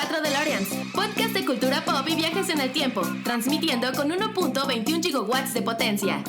4 DeLoreans, podcast de cultura pop y viajes en el tiempo, transmitiendo con 1.21 gigawatts de potencia.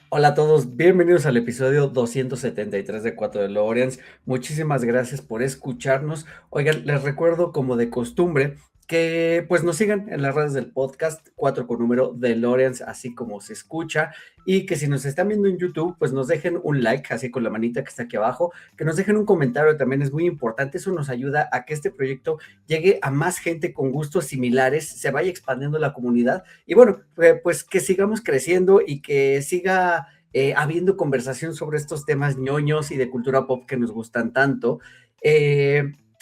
Hola a todos, bienvenidos al episodio 273 de 4 DeLoreans. Muchísimas gracias por escucharnos. Oigan, les recuerdo como de costumbre que pues nos sigan en las redes del podcast 4 con número DeLoreans, así como se escucha, y que si nos están viendo en YouTube, pues nos dejen un like, así con la manita que está aquí abajo, que nos dejen un comentario también es muy importante. Eso nos ayuda a que este proyecto llegue a más gente con gustos similares, se vaya expandiendo la comunidad y bueno, pues que sigamos creciendo y que siga habiendo conversación sobre estos temas ñoños y de cultura pop que nos gustan tanto.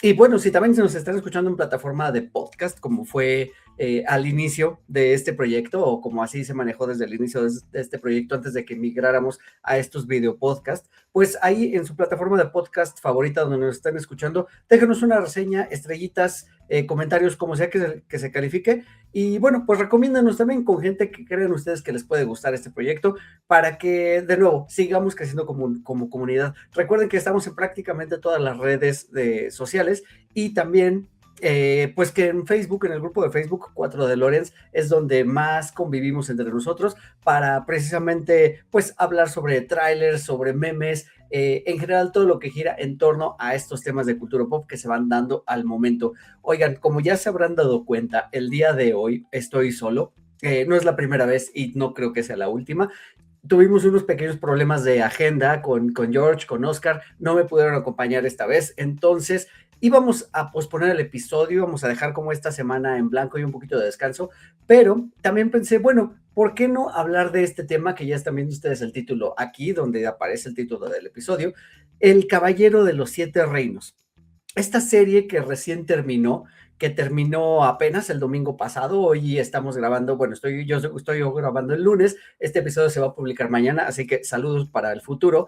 Y bueno, si también se nos están escuchando en plataforma de podcast, como fue al inicio de este proyecto, o como así se manejó desde el inicio de este proyecto, antes de que migráramos a estos video podcast, pues ahí en su plataforma de podcast favorita donde nos están escuchando, déjenos una reseña, estrellitas, comentarios, como sea que se califique. Y bueno, pues recomiéndanos también con gente que creen ustedes que les puede gustar este proyecto, para que, de nuevo, sigamos creciendo como comunidad. Recuerden que estamos en prácticamente todas las redes sociales y también, pues que en Facebook, en el grupo de Facebook 4 DeLoreans, es donde más convivimos entre nosotros para precisamente, pues, hablar sobre trailers, sobre memes, en general todo lo que gira en torno a estos temas de cultura pop que se van dando al momento. Oigan, como ya se habrán dado cuenta, el día de hoy estoy solo. No es la primera vez y no creo que sea la última. Tuvimos unos pequeños problemas de agenda con George, con Oscar, no me pudieron acompañar esta vez, entonces íbamos a posponer el episodio, íbamos a dejar como esta semana en blanco y un poquito de descanso, pero también pensé, bueno, ¿por qué no hablar de este tema que ya están viendo ustedes el título aquí, donde aparece el título del episodio, El Caballero de los Siete Reinos? Esta serie que recién terminó, que terminó apenas el domingo pasado, hoy estamos grabando, bueno, yo estoy grabando el lunes, este episodio se va a publicar mañana, así que saludos para el futuro,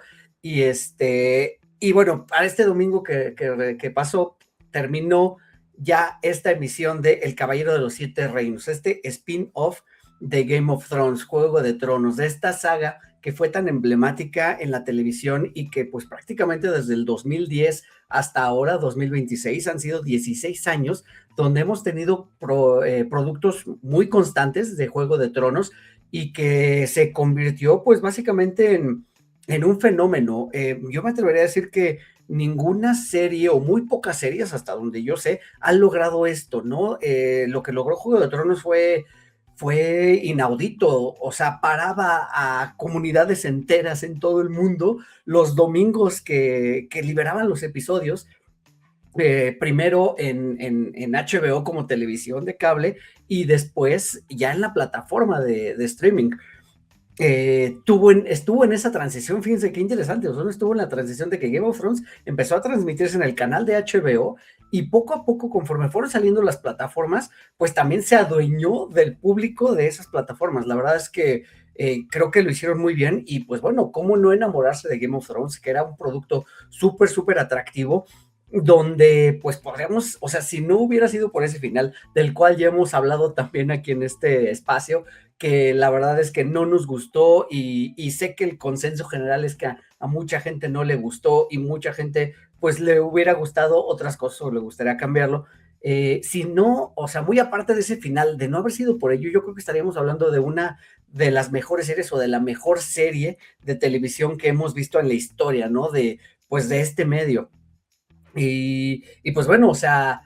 y bueno, para este domingo que pasó, terminó ya esta emisión de El Caballero de los Siete Reinos, este spin-off de Game of Thrones, Juego de Tronos, de esta saga que fue tan emblemática en la televisión y que pues prácticamente desde el 2010 hasta ahora, 2026, han sido 16 años donde hemos tenido productos muy constantes de Juego de Tronos y que se convirtió pues básicamente en un fenómeno. Yo me atrevería a decir que ninguna serie o muy pocas series, hasta donde yo sé, han logrado esto, ¿no? Lo que logró Juego de Tronos fue inaudito, o sea, paraba a comunidades enteras en todo el mundo los domingos que liberaban los episodios, primero en HBO como televisión de cable y después ya en la plataforma de streaming. Estuvo en esa transición, fíjense qué interesante, o sea, estuvo en la transición de que Game of Thrones empezó a transmitirse en el canal de HBO y poco a poco, conforme fueron saliendo las plataformas, pues también se adueñó del público de esas plataformas. La verdad es que creo que lo hicieron muy bien y pues bueno, ¿cómo no enamorarse de Game of Thrones? Que era un producto súper, súper atractivo, donde pues podríamos, o sea, si no hubiera sido por ese final, del cual ya hemos hablado también aquí en este espacio, que la verdad es que no nos gustó y sé que el consenso general es que a mucha gente no le gustó y mucha gente pues le hubiera gustado otras cosas o le gustaría cambiarlo. Si no, o sea, muy aparte de ese final, de no haber sido por ello, yo creo que estaríamos hablando de una de las mejores series o de la mejor serie de televisión que hemos visto en la historia, ¿no? Pues de este medio. Y pues bueno, o sea,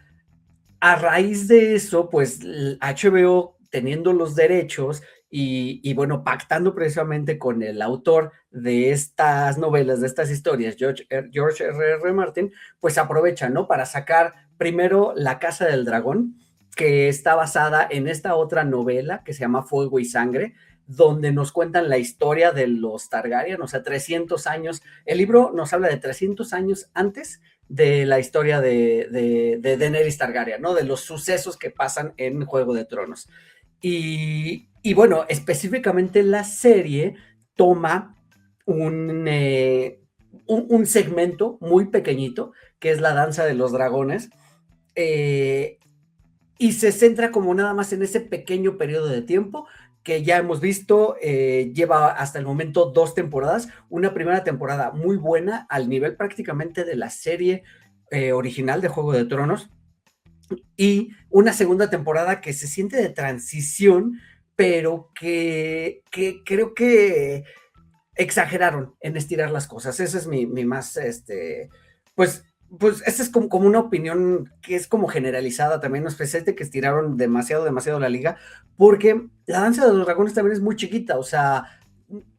a raíz de eso, pues HBO teniendo los derechos y bueno, pactando precisamente con el autor de estas novelas, de estas historias, George R. Martin, pues aprovecha, ¿no? Para sacar primero La Casa del Dragón, que está basada en esta otra novela que se llama Fuego y Sangre, donde nos cuentan la historia de los Targaryen, o sea, 300 años. El libro nos habla de 300 años antes de la historia de Daenerys Targaryen, ¿no? De los sucesos que pasan en Juego de Tronos. Y bueno, específicamente la serie toma un segmento muy pequeñito, que es la danza de los dragones, eh, y se centra como nada más en ese pequeño periodo de tiempo que ya hemos visto. Lleva hasta el momento 2 temporadas, una primera temporada muy buena al nivel prácticamente de la serie original de Juego de Tronos, y una segunda temporada que se siente de transición, pero que creo que exageraron en estirar las cosas. Esa es mi más, pues, pues esta es como una opinión que es como generalizada también, no es presente que estiraron demasiado la liga, porque la danza de los dragones también es muy chiquita, o sea,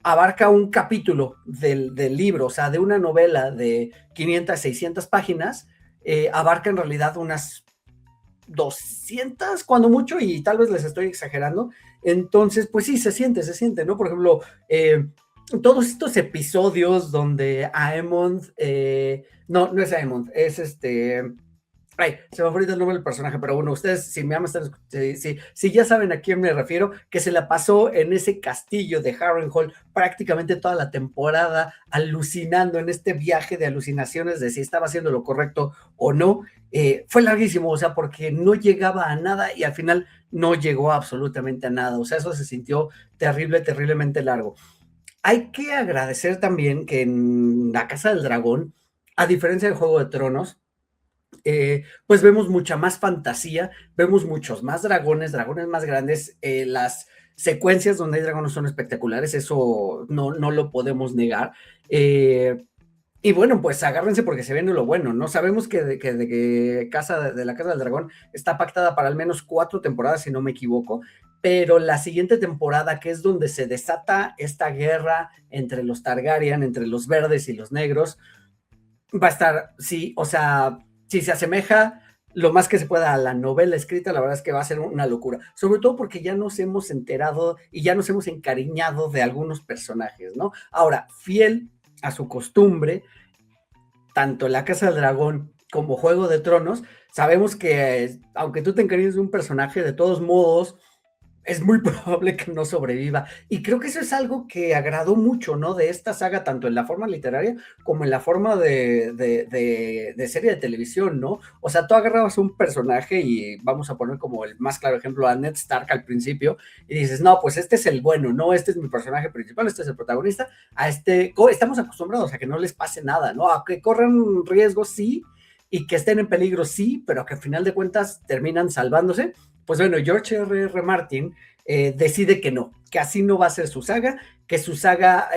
abarca un capítulo del libro, o sea, de una novela de 500, 600 páginas, abarca en realidad unas 200 cuando mucho, y tal vez les estoy exagerando. Entonces, pues sí, se siente, ¿no? Por ejemplo, todos estos episodios donde Aemond, no es Aemond, es ay, se me fue ahorita el nombre del personaje, pero bueno, ustedes, si me aman, si ya saben a quién me refiero, que se la pasó en ese castillo de Harrenhal prácticamente toda la temporada, alucinando en este viaje de alucinaciones de si estaba haciendo lo correcto o no. Fue larguísimo, o sea, porque no llegaba a nada y al final no llegó absolutamente a nada, o sea, eso se sintió terriblemente largo. Hay que agradecer también que en La Casa del Dragón, a diferencia de Juego de Tronos, pues vemos mucha más fantasía, vemos muchos más dragones más grandes, las secuencias donde hay dragones son espectaculares, eso no lo podemos negar. Y bueno, pues agárrense porque se viene lo bueno, ¿no? Sabemos que de la Casa del Dragón está pactada para al menos 4 temporadas, si no me equivoco, pero la siguiente temporada, que es donde se desata esta guerra entre los Targaryen, entre los verdes y los negros, va a estar, sí, o sea, si se asemeja lo más que se pueda a la novela escrita, la verdad es que va a ser una locura, sobre todo porque ya nos hemos enterado y ya nos hemos encariñado de algunos personajes, ¿no? Ahora, fiel a su costumbre, tanto La Casa del Dragón como Juego de Tronos, sabemos que aunque tú te encariñes de un personaje, de todos modos, es muy probable que no sobreviva. Y creo que eso es algo que agradó mucho, ¿no? De esta saga, tanto en la forma literaria como en la forma de serie de televisión, ¿no? O sea, tú agarrabas un personaje y vamos a poner como el más claro ejemplo a Ned Stark al principio y dices, no, pues este es el bueno, no, este es mi personaje principal, este es el protagonista, estamos acostumbrados a que no les pase nada, ¿no? A que corran riesgos, sí, y que estén en peligro, sí, pero que al final de cuentas terminan salvándose. Pues bueno, George R. Martin decide que así no va a ser su saga, que su saga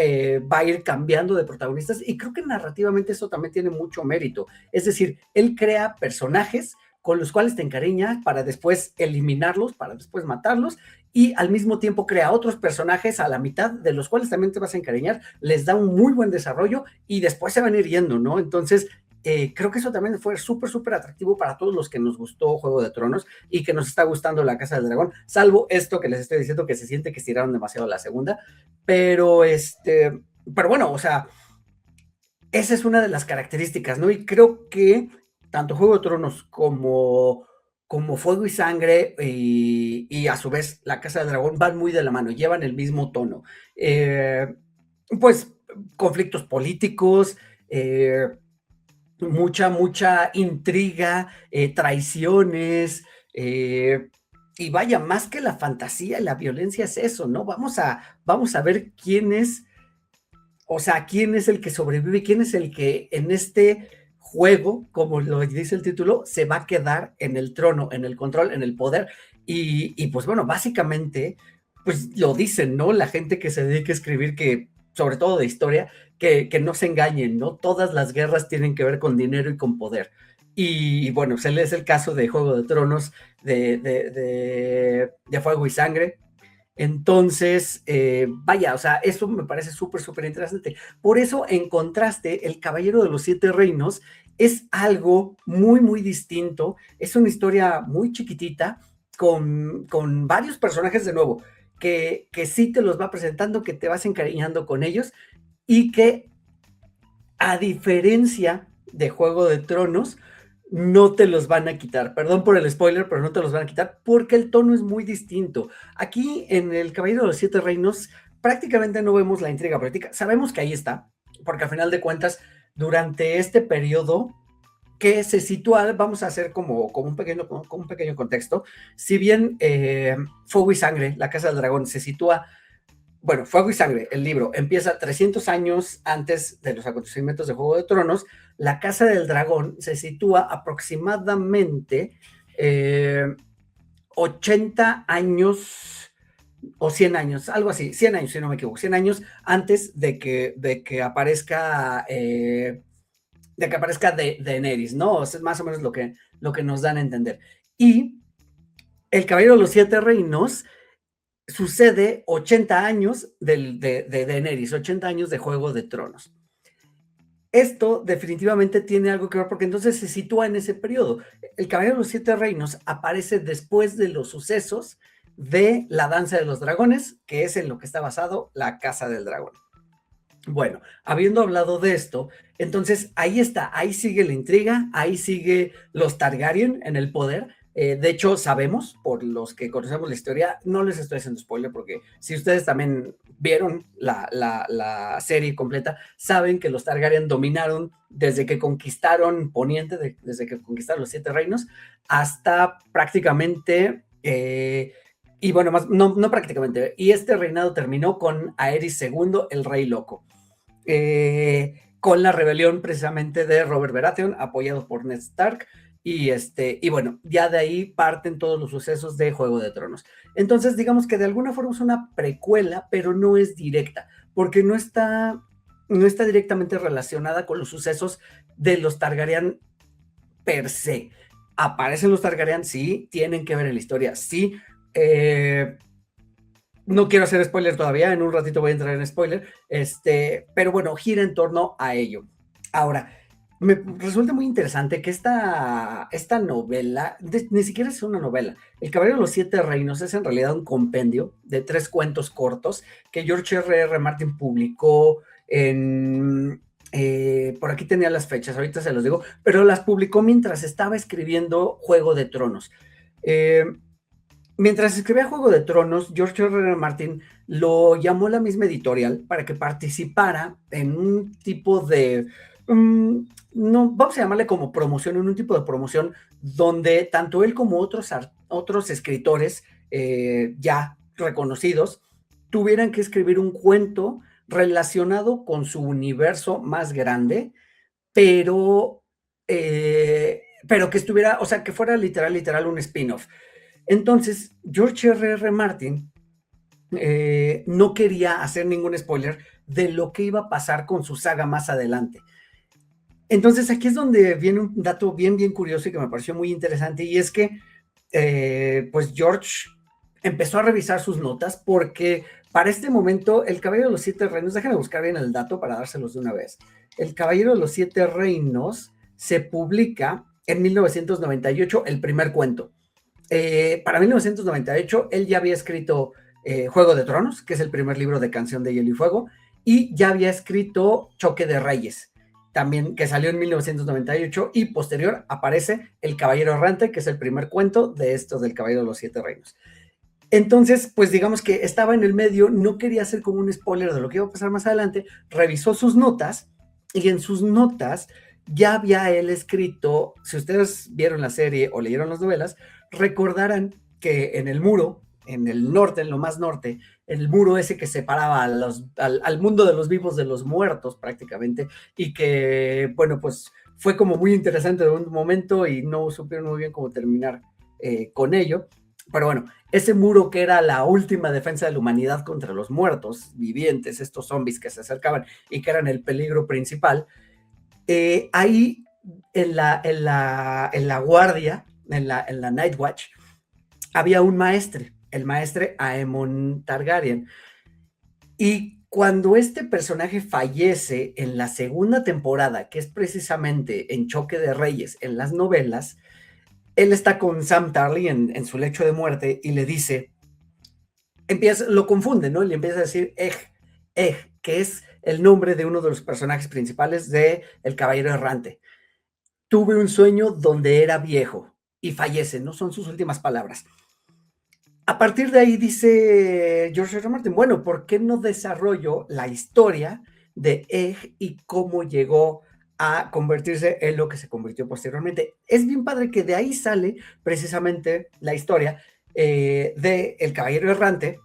va a ir cambiando de protagonistas, y creo que narrativamente eso también tiene mucho mérito. Es decir, él crea personajes con los cuales te encariñas para después eliminarlos, para después matarlos, y al mismo tiempo crea otros personajes a la mitad de los cuales también te vas a encariñar, les da un muy buen desarrollo y después se van a ir yendo, ¿no? Entonces, creo que eso también fue súper atractivo para todos los que nos gustó Juego de Tronos y que nos está gustando La Casa del Dragón, salvo esto que les estoy diciendo, que se siente que estiraron demasiado la segunda, pero pero bueno, o sea, esa es una de las características, ¿no? Y creo que tanto Juego de Tronos como Fuego y Sangre y a su vez La Casa del Dragón van muy de la mano, llevan el mismo tono. Pues conflictos políticos, mucha intriga, traiciones, y vaya, más que la fantasía, la violencia es eso, ¿no? Vamos a ver quién es, o sea, quién es el que sobrevive, quién es el que en este juego, como lo dice el título, se va a quedar en el trono, en el control, en el poder. Y pues bueno, básicamente, pues lo dicen, ¿no? La gente que se dedica a escribir, que sobre todo de historia, que no se engañen, ¿no? Todas las guerras tienen que ver con dinero y con poder. Y bueno, se es el caso de Juego de Tronos, de Fuego y Sangre. Entonces, vaya, o sea, eso me parece súper interesante. Por eso, en contraste, El Caballero de los Siete Reinos es algo muy distinto. Es una historia muy chiquitita, con varios personajes de nuevo, que sí te los va presentando, que te vas encariñando con ellos, y que, a diferencia de Juego de Tronos, no te los van a quitar. Perdón por el spoiler, pero no te los van a quitar porque el tono es muy distinto. Aquí en El Caballero de los Siete Reinos prácticamente no vemos la intriga política. Sabemos que ahí está, porque al final de cuentas, durante este periodo que se sitúa, vamos a hacer como un pequeño contexto. Si bien Fuego y Sangre, La Casa del Dragón, se sitúa bueno, Fuego y Sangre, el libro, empieza 300 años antes de los acontecimientos de Juego de Tronos. La Casa del Dragón se sitúa aproximadamente 80 años o 100 años, algo así, 100 años, si no me equivoco, 100 años antes de que aparezca Daenerys, ¿no? Es más o menos lo que nos dan a entender. Y el Caballero de los Siete Reinos sucede 80 años de Daenerys, 80 años de Juego de Tronos. Esto definitivamente tiene algo que ver porque entonces se sitúa en ese periodo. El Caballero de los Siete Reinos aparece después de los sucesos de la Danza de los Dragones, que es en lo que está basado la Casa del Dragón. Bueno, habiendo hablado de esto, entonces ahí está, ahí sigue la intriga, ahí sigue los Targaryen en el poder. De hecho, sabemos, por los que conocemos la historia, no les estoy haciendo spoiler, porque si ustedes también vieron la serie completa, saben que los Targaryen dominaron desde que conquistaron Poniente, desde que conquistaron los Siete Reinos, hasta prácticamente... y bueno, no prácticamente, y este reinado terminó con Aerys II, el Rey Loco. Con la rebelión precisamente de Robert Baratheon, apoyado por Ned Stark, y bueno, ya de ahí parten todos los sucesos de Juego de Tronos. Entonces, digamos que de alguna forma es una precuela, pero no es directa, porque no está directamente relacionada con los sucesos de los Targaryen per se. Aparecen los Targaryen, sí, tienen que ver en la historia, sí. No quiero hacer spoiler todavía, en un ratito voy a entrar en spoiler, pero bueno, gira en torno a ello. Ahora, me resulta muy interesante que esta novela, ni siquiera es una novela, El Caballero de los Siete Reinos es en realidad un compendio de 3 cuentos cortos que George R.R. Martin publicó por aquí tenía las fechas, ahorita se los digo, pero las publicó mientras estaba escribiendo Juego de Tronos. Mientras escribía Juego de Tronos, George R.R. Martin lo llamó la misma editorial para que participara en un tipo de, no, vamos a llamarle como promoción, en un tipo de promoción donde tanto él como otros escritores ya reconocidos tuvieran que escribir un cuento relacionado con su universo más grande, pero que estuviera, o sea, que fuera literal un spin-off. Entonces, George R.R. Martin no quería hacer ningún spoiler de lo que iba a pasar con su saga más adelante. Entonces, aquí es donde viene un dato bien curioso y que me pareció muy interesante, y es que, pues, George empezó a revisar sus notas porque para este momento, El Caballero de los Siete Reinos, déjenme buscar bien el dato para dárselos de una vez. El Caballero de los Siete Reinos se publica en 1998, el primer cuento. Para 1998, él ya había escrito Juego de Tronos, que es el primer libro de Canción de Hielo y Fuego, y ya había escrito Choque de Reyes, también, que salió en 1998, y posterior aparece El Caballero Errante, que es el primer cuento de estos del Caballero de los Siete Reinos. Entonces, pues digamos que estaba en el medio, no quería hacer como un spoiler de lo que iba a pasar más adelante, revisó sus notas, y en sus notas ya había él escrito, si ustedes vieron la serie o leyeron las novelas, recordarán que en el muro, en el norte, en lo más norte, el muro ese que separaba al mundo de los vivos de los muertos prácticamente, y que, bueno, pues fue como muy interesante de un momento y no supieron muy bien cómo terminar con ello. Pero bueno, ese muro que era la última defensa de la humanidad contra los muertos vivientes, estos zombies que se acercaban y que eran el peligro principal, ahí en la guardia, en la Night Watch, había un maestre, el maestre Aemon Targaryen. Y cuando este personaje fallece en la segunda temporada, que es precisamente en Choque de Reyes, en las novelas, él está con Sam Tarly en su lecho de muerte y le dice, lo confunde, ¿no? Y le empieza a decir que es el nombre de uno de los personajes principales de El Caballero Errante. Tuve un sueño donde era viejo y fallece, no son sus últimas palabras. A partir de ahí dice George R. Martin, bueno, ¿por qué no desarrollo la historia de Egg y cómo llegó a convertirse en lo que se convirtió posteriormente? Es bien padre que de ahí sale precisamente la historia de El Caballero Errante,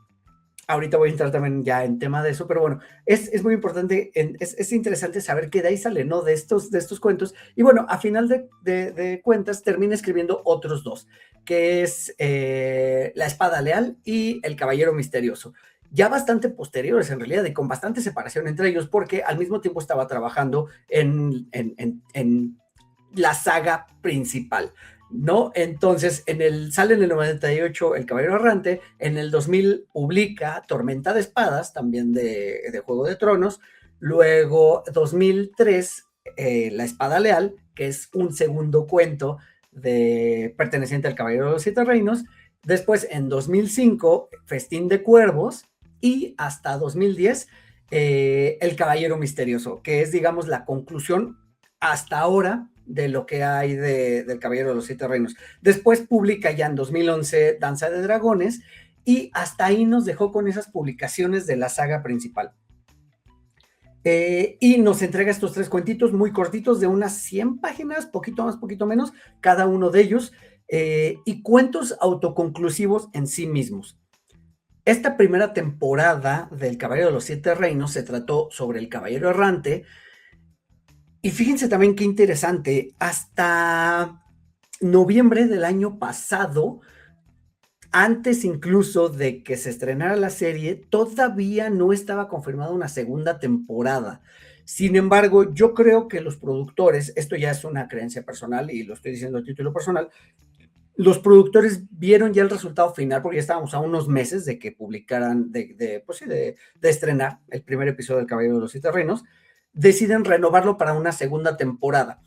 ahorita voy a entrar también ya en tema de eso, pero bueno, es muy importante, es interesante saber que de ahí sale, ¿no? De estos cuentos. Y bueno, a final de cuentas termina escribiendo otros dos, que es La Espada Leal y El Caballero Misterioso. Ya bastante posteriores en realidad y con bastante separación entre ellos, porque al mismo tiempo estaba trabajando en la saga principal, ¿no? Entonces, sale en el 98 El Caballero Errante, en el 2000 publica Tormenta de Espadas, también de Juego de Tronos, luego 2003 La Espada Leal, que es un segundo cuento perteneciente al Caballero de los Siete Reinos, después en 2005 Festín de Cuervos y hasta 2010 El Caballero Misterioso, que es, digamos, la conclusión hasta ahora de lo que hay del Caballero de los Siete Reinos. Después publica ya en 2011 Danza de Dragones y hasta ahí nos dejó con esas publicaciones de la saga principal. Y nos entrega estos tres cuentitos muy cortitos de unas 100 páginas, poquito más, poquito menos, cada uno de ellos, y cuentos autoconclusivos en sí mismos. Esta primera temporada del Caballero de los Siete Reinos se trató sobre el Caballero Errante. Y fíjense también qué interesante, hasta noviembre del año pasado, antes incluso de que se estrenara la serie, todavía no estaba confirmada una segunda temporada. Sin embargo, yo creo que los productores, esto ya es una creencia personal y lo estoy diciendo a título personal, los productores vieron ya el resultado final, porque ya estábamos a unos meses de que publicaran, pues sí, de estrenar el primer episodio del Caballero de los Siete Reinos, deciden renovarlo para una segunda temporada.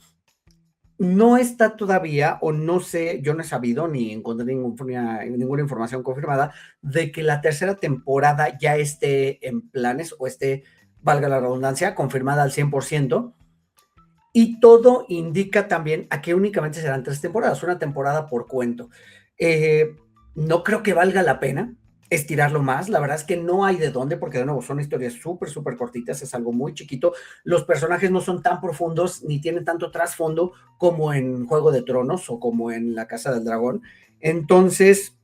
No está todavía, o no sé, yo no he sabido ni encontré ninguna información confirmada de que la tercera temporada ya esté en planes o esté, valga la redundancia, confirmada al 100%. Y todo indica también a que únicamente serán 3 temporadas, una temporada por cuento. Eh, no creo que valga la pena estirarlo más, la verdad es que no hay de dónde, porque de nuevo son historias súper, súper cortitas, es algo muy chiquito, los personajes no son tan profundos, ni tienen tanto trasfondo como en Juego de Tronos o como en La Casa del Dragón, entonces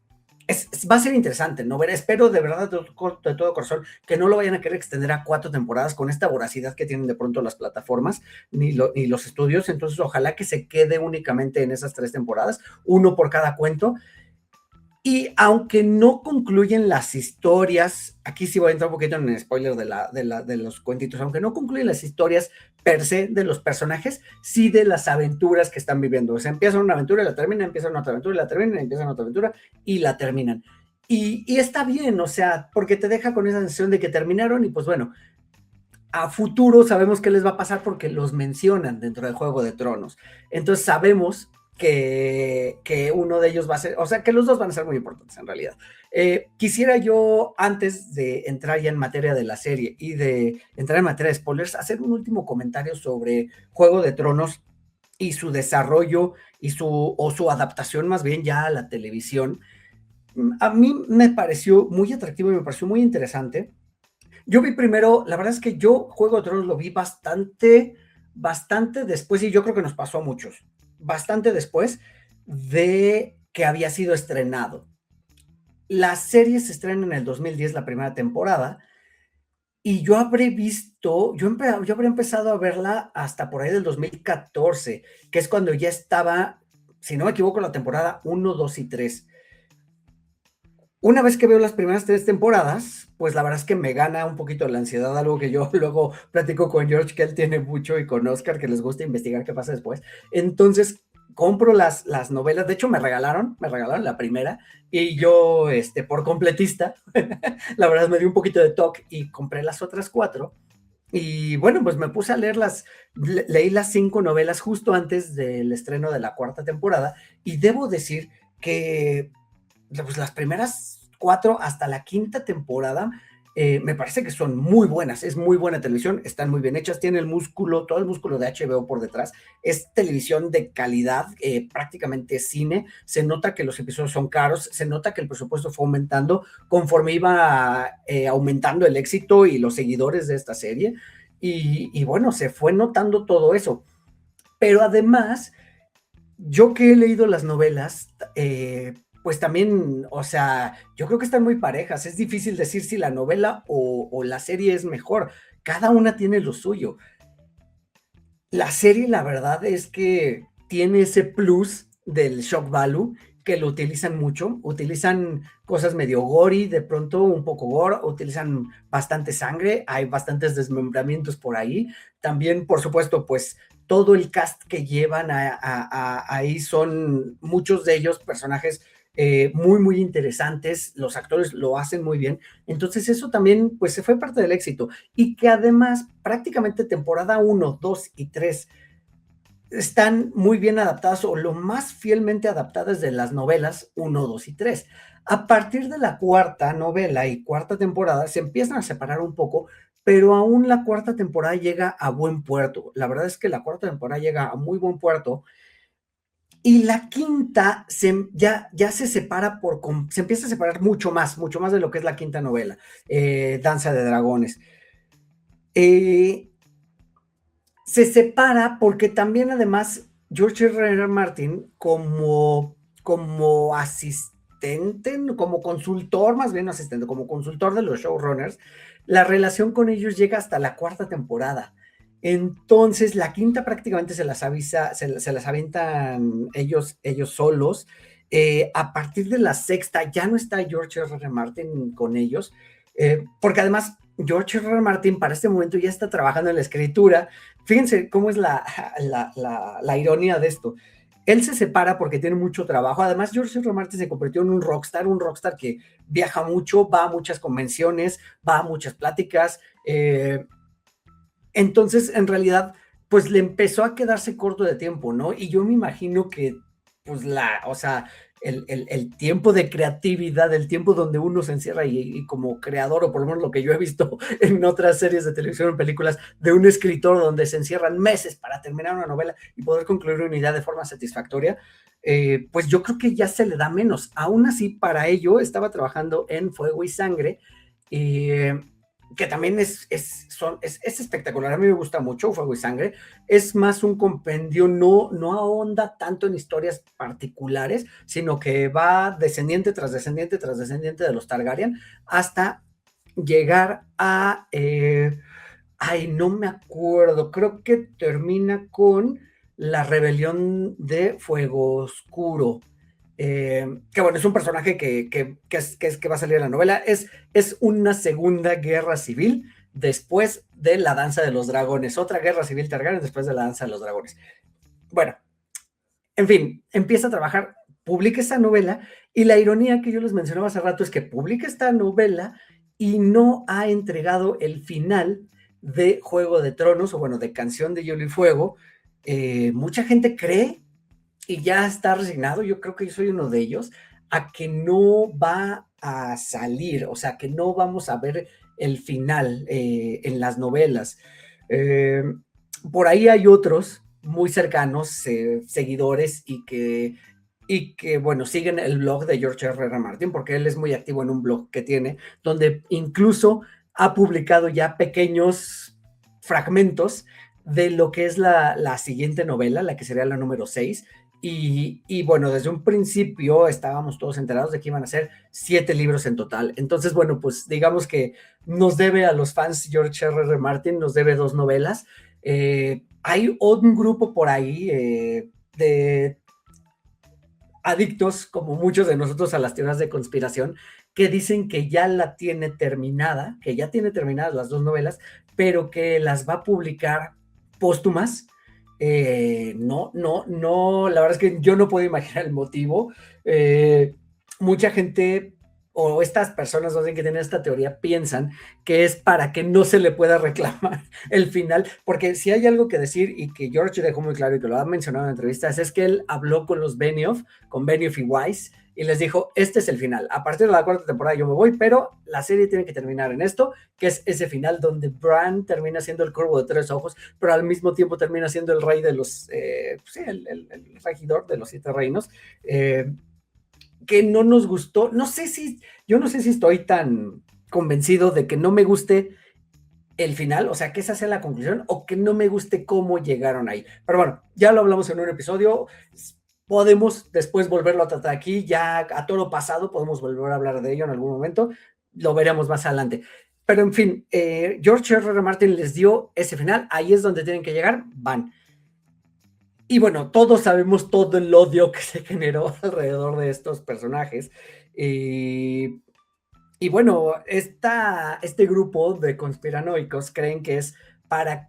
va a ser interesante, ¿no? Espero de verdad, de todo corazón, que no lo vayan a querer extender a 4 temporadas con esta voracidad que tienen de pronto las plataformas ni los estudios. Entonces, ojalá que se quede únicamente en esas 3 temporadas, uno por cada cuento. Y aunque no concluyen las historias, aquí sí voy a entrar un poquito en el spoiler de los cuentitos, aunque no concluyen las historias per se de los personajes, sí de las aventuras que están viviendo. O sea, empiezan una aventura y la terminan, empiezan otra aventura y la terminan, empiezan otra aventura y la terminan. Y está bien, o sea, porque te deja con esa sensación de que terminaron y pues bueno, a futuro sabemos qué les va a pasar porque los mencionan dentro del Juego de Tronos. Entonces sabemos que uno de ellos va a ser, o sea, que los dos van a ser muy importantes en realidad. Quisiera yo, antes de entrar ya en materia de la serie y de entrar en materia de spoilers, hacer un último comentario sobre Juego de Tronos y su desarrollo y su adaptación más bien ya a la televisión. A mí me pareció muy atractivo y me pareció muy interesante. Yo vi primero, la verdad es que yo Juego de Tronos lo vi bastante después, y yo creo que nos pasó a muchos, bastante después de que había sido estrenado. La serie se estrena en el 2010, la primera temporada, y yo habré visto, yo habría empezado a verla hasta por ahí del 2014, que es cuando ya estaba, si no me equivoco, la temporada 1, 2 y 3. Una vez que veo las primeras 3 temporadas, pues la verdad es que me gana un poquito la ansiedad, algo que yo luego platico con George, que él tiene mucho, y con Oscar, que les gusta investigar qué pasa después. Entonces, compro las novelas, de hecho me regalaron la primera, y yo, por completista, la verdad me dio un poquito de toque y compré las otras 4. Y bueno, pues me puse a leí las 5 novelas justo antes del estreno de la cuarta temporada, y debo decir que pues las primeras 4 hasta la quinta temporada me parece que son muy buenas, es muy buena televisión, están muy bien hechas, tiene todo el músculo de HBO por detrás, es televisión de calidad, prácticamente cine, se nota que los episodios son caros, se nota que el presupuesto fue aumentando conforme iba aumentando el éxito y los seguidores de esta serie, y bueno, se fue notando todo eso, pero además, yo que he leído las novelas, pues también, o sea, yo creo que están muy parejas. Es difícil decir si la novela o la serie es mejor. Cada una tiene lo suyo. La serie, la verdad es que tiene ese plus del shock value que lo utilizan mucho, utilizan cosas medio gory, de pronto un poco gore, utilizan bastante sangre, hay bastantes desmembramientos por ahí. También, por supuesto, pues todo el cast que llevan ahí son muchos de ellos personajes muy, muy interesantes, los actores lo hacen muy bien, entonces eso también pues se fue parte del éxito y que además prácticamente temporada 1, 2 y 3 están muy bien adaptadas o lo más fielmente adaptadas de las novelas 1, 2 y 3. A partir de la cuarta novela y cuarta temporada se empiezan a separar un poco, pero aún la cuarta temporada llega a buen puerto. La verdad es que la cuarta temporada llega a muy buen puerto y la quinta ya se separa se empieza a separar mucho más de lo que es la quinta novela, Danza de Dragones. Se separa porque también además George R. R. Martin como asistente, como consultor, más bien asistente, como consultor de los showrunners, la relación con ellos llega hasta la cuarta temporada. Entonces la quinta prácticamente se las avisa, se las avientan ellos solos. A partir de la sexta ya no está George R. R. Martin con ellos, porque además George R. R. Martin para este momento ya está trabajando en la escritura. Fíjense cómo es la ironía de esto. Él se separa porque tiene mucho trabajo. Además, George R. R. Martin se convirtió en un rockstar que viaja mucho, va a muchas convenciones, va a muchas pláticas. Entonces, en realidad, pues le empezó a quedarse corto de tiempo, ¿no? Y yo me imagino que, pues o sea, el tiempo de creatividad, el tiempo donde uno se encierra y como creador, o por lo menos lo que yo he visto en otras series de televisión, en películas, de un escritor donde se encierran meses para terminar una novela y poder concluir una idea de forma satisfactoria, pues yo creo que ya se le da menos. Aún así, para ello estaba trabajando en Fuego y Sangre, que también es espectacular. A mí me gusta mucho Fuego y Sangre. Es más un compendio, no ahonda tanto en historias particulares, sino que va descendiente tras descendiente tras descendiente de los Targaryen hasta llegar a... ay, no me acuerdo, creo que termina con la rebelión de Fuego Oscuro. Que bueno, es un personaje que va a salir en la novela. Es una segunda guerra civil después de la Danza de los Dragones. Otra guerra civil Targaryen después de la Danza de los Dragones. Bueno, en fin, empieza a trabajar, publica esta novela y la ironía que yo les mencionaba hace rato es que publica esta novela y no ha entregado el final de Juego de Tronos, o bueno, de Canción de Hielo y Fuego. Mucha gente cree y ya está resignado, yo creo que yo soy uno de ellos, a que no va a salir, o sea, que no vamos a ver el final en las novelas. Eh, por ahí hay otros muy cercanos, seguidores, bueno, siguen el blog de George R. R. Martin, porque él es muy activo en un blog que tiene, donde incluso ha publicado ya pequeños fragmentos de lo que es la siguiente novela, la que sería la número 6, y bueno, desde un principio estábamos todos enterados de que iban a ser 7 libros en total. Entonces, bueno, pues digamos que nos debe a los fans George R. R. Martin, nos debe 2 novelas. Hay un grupo por ahí de adictos, como muchos de nosotros, a las teorías de conspiración, que dicen que ya la tiene terminada, que ya tiene terminadas las 2 novelas, pero que las va a publicar póstumas. No, la verdad es que yo no puedo imaginar el motivo. Mucha gente o estas personas que tienen esta teoría piensan que es para que no se le pueda reclamar el final, porque si hay algo que decir y que George dejó muy claro y que lo ha mencionado en entrevistas, es que él habló con los Benioff, con Benioff y Weiss, y les dijo, este es el final, a partir de la 4ª temporada yo me voy, pero la serie tiene que terminar en esto, que es ese final donde Bran termina siendo el Cuervo de 3 ojos, pero al mismo tiempo termina siendo el rey de los, sí, el regidor de los 7 reinos, que no nos gustó. Yo no sé si estoy tan convencido de que no me guste el final, o sea, que esa sea la conclusión, o que no me guste cómo llegaron ahí. Pero bueno, ya lo hablamos en un episodio. podemos después volverlo a tratar aquí, ya a toro pasado, podemos volver a hablar de ello en algún momento, lo veremos más adelante. Pero en fin, George R. Martin les dio ese final, ahí es donde tienen que llegar, van. Y bueno, todos sabemos todo el odio que se generó alrededor de estos personajes. Y bueno, este grupo de conspiranoicos creen que es para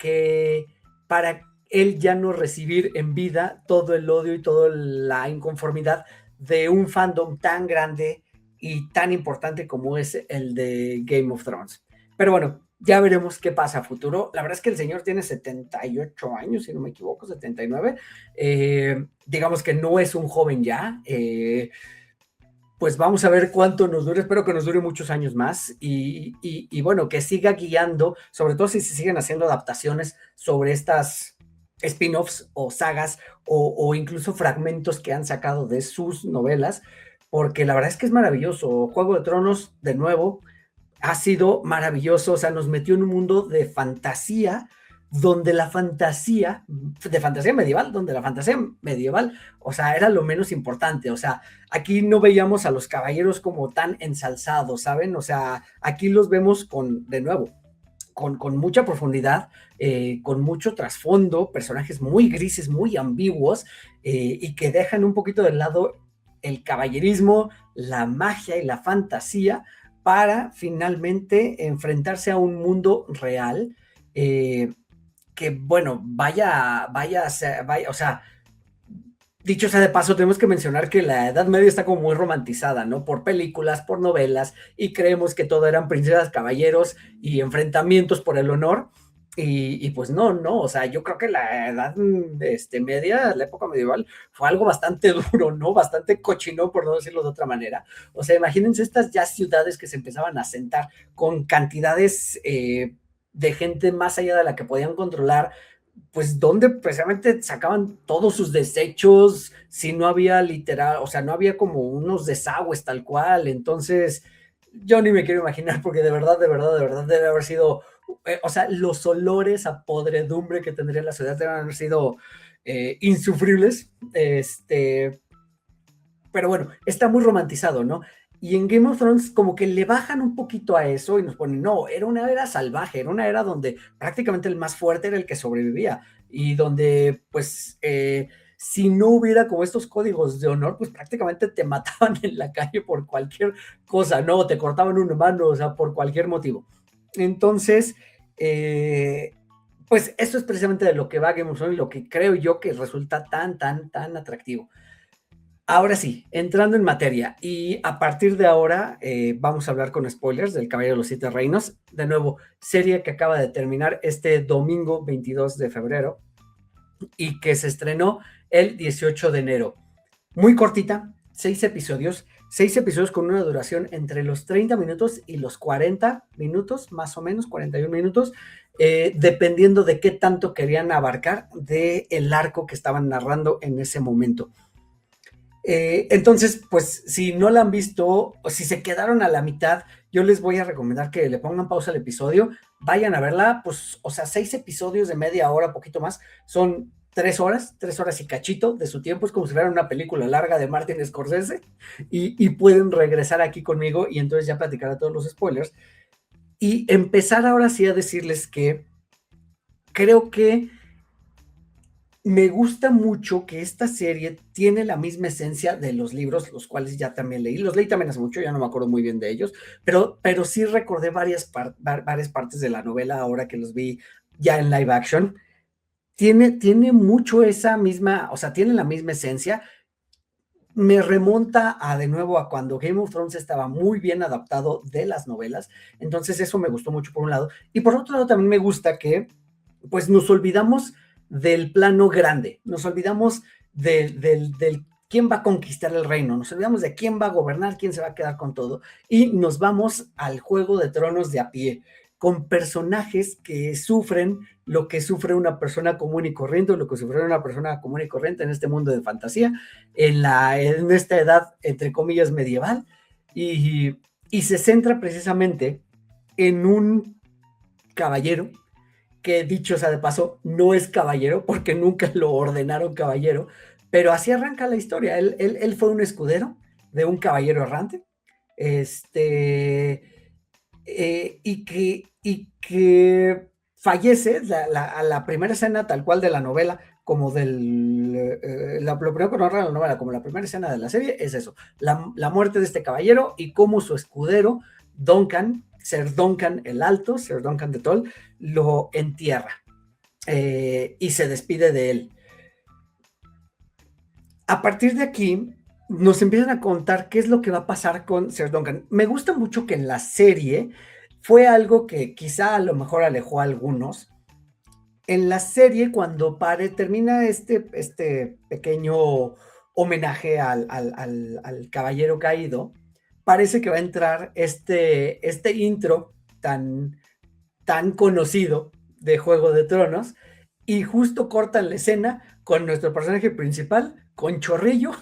él ya no recibir en vida todo el odio y toda la inconformidad de un fandom tan grande y tan importante como es el de Game of Thrones. Pero bueno, ya veremos qué pasa a futuro. La verdad es que el señor tiene 78 años, si no me equivoco, 79. Digamos que no es un joven ya. Pues vamos a ver cuánto nos dure, espero que nos dure muchos años más y bueno, que siga guiando, sobre todo si se siguen haciendo adaptaciones sobre estas spin-offs o sagas o incluso fragmentos que han sacado de sus novelas, porque la verdad es que es maravilloso. Juego de Tronos, de nuevo, ha sido maravilloso, o sea, nos metió en un mundo de fantasía, donde la fantasía, de fantasía medieval, donde la fantasía medieval, o sea, era lo menos importante, o sea, aquí no veíamos a los caballeros como tan ensalzados, ¿saben? O sea, aquí los vemos de nuevo, con mucha profundidad, con mucho trasfondo, personajes muy grises, muy ambiguos, y que dejan un poquito de lado el caballerismo, la magia y la fantasía, para finalmente enfrentarse a un mundo real, que bueno, o sea, dicho sea de paso, tenemos que mencionar que la Edad Media está como muy romantizada, ¿no? Por películas, por novelas, y creemos que todo eran princesas, caballeros y enfrentamientos por el honor. Y pues no, o sea, yo creo que la Edad Media, la época medieval, fue algo bastante duro, ¿no? Bastante cochino, por no decirlo de otra manera. O sea, imagínense estas ya ciudades que se empezaban a asentar con cantidades de gente más allá de la que podían controlar, pues donde precisamente sacaban todos sus desechos, si no había literal, o sea, no había como unos desagües tal cual. Entonces yo ni me quiero imaginar, porque de verdad debe haber sido, o sea, los olores a podredumbre que tendría la ciudad deben haber sido insufribles, pero bueno, está muy romantizado, ¿no? Y en Game of Thrones como que le bajan un poquito a eso y nos ponen, no, era una era salvaje, era una era donde prácticamente el más fuerte era el que sobrevivía y donde pues si no hubiera como estos códigos de honor, pues prácticamente te mataban en la calle por cualquier cosa, no, te cortaban una mano, o sea, por cualquier motivo. Entonces, pues eso es precisamente de lo que va Game of Thrones y lo que creo yo que resulta tan atractivo. Ahora sí, entrando en materia, y a partir de ahora vamos a hablar con spoilers del Caballero de los Siete Reinos. De nuevo, serie que acaba de terminar este domingo 22 de febrero y que se estrenó el 18 de enero. Muy cortita, 6 episodios con una duración entre los 30 minutos y los 40 minutos, más o menos, 41 minutos, dependiendo de qué tanto querían abarcar del arco que estaban narrando en ese momento. Entonces, pues si no la han visto o si se quedaron a la mitad, yo les voy a recomendar que le pongan pausa al episodio, vayan a verla, pues, o sea, 6 episodios de media hora, poquito más, son 3 horas y cachito de su tiempo, es como si fuera una película larga de Martin Scorsese, y pueden regresar aquí conmigo y entonces ya platicar a todos los spoilers, y empezar ahora sí a decirles que creo que me gusta mucho que esta serie tiene la misma esencia de los libros, los cuales ya también leí. Los leí también hace mucho, ya no me acuerdo muy bien de ellos, pero sí recordé varias partes de la novela ahora que los vi ya en live action. Tiene mucho esa misma, o sea, tiene la misma esencia. Me remonta de nuevo a cuando Game of Thrones estaba muy bien adaptado de las novelas. Entonces eso me gustó mucho por un lado. Y por otro lado también me gusta que pues nos olvidamos del plano grande, nos olvidamos del quién va a conquistar el reino, nos olvidamos de quién va a gobernar, quién se va a quedar con todo, y nos vamos al Juego de Tronos de a pie, con personajes que sufren lo que sufre una persona común y corriente, o lo que sufre una persona común y corriente en este mundo de fantasía, en esta edad, entre comillas, medieval, y se centra precisamente en un caballero que, dicho sea de paso, no es caballero porque nunca lo ordenaron caballero, Pero así arranca la historia. Él fue un escudero de un caballero errante, y que fallece a la primera escena tal cual de la novela, como lo primero que narra la novela, como la primera escena de la serie, es eso, la muerte de este caballero y cómo su escudero, Duncan, Sir Duncan el Alto, Sir Duncan de Toll, lo entierra y se despide de él. A partir de aquí, nos empiezan a contar qué es lo que va a pasar con Sir Duncan. Me gusta mucho que en la serie fue algo que quizá a lo mejor alejó a algunos. En la serie, cuando termina este pequeño homenaje al caballero caído, parece que va a entrar este intro tan conocido de Juego de Tronos, y justo cortan la escena con nuestro personaje principal, con chorrillo,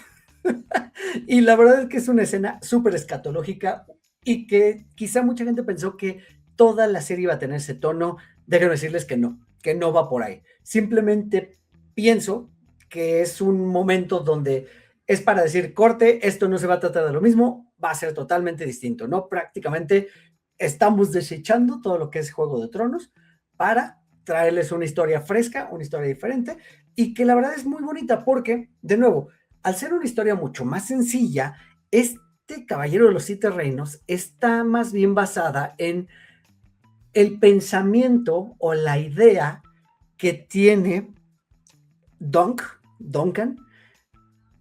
y la verdad es que es una escena súper escatológica y que quizá mucha gente pensó que toda la serie iba a tener ese tono. Déjenme decirles que no va por ahí. Simplemente pienso que es un momento donde es para decir, corte, esto no se va a tratar de lo mismo, va a ser totalmente distinto, ¿no? Prácticamente estamos desechando todo lo que es Juego de Tronos para traerles una historia fresca, una historia diferente, y que la verdad es muy bonita porque, de nuevo, al ser una historia mucho más sencilla, este Caballero de los Siete Reinos está más bien basada en el pensamiento o la idea que tiene Duncan,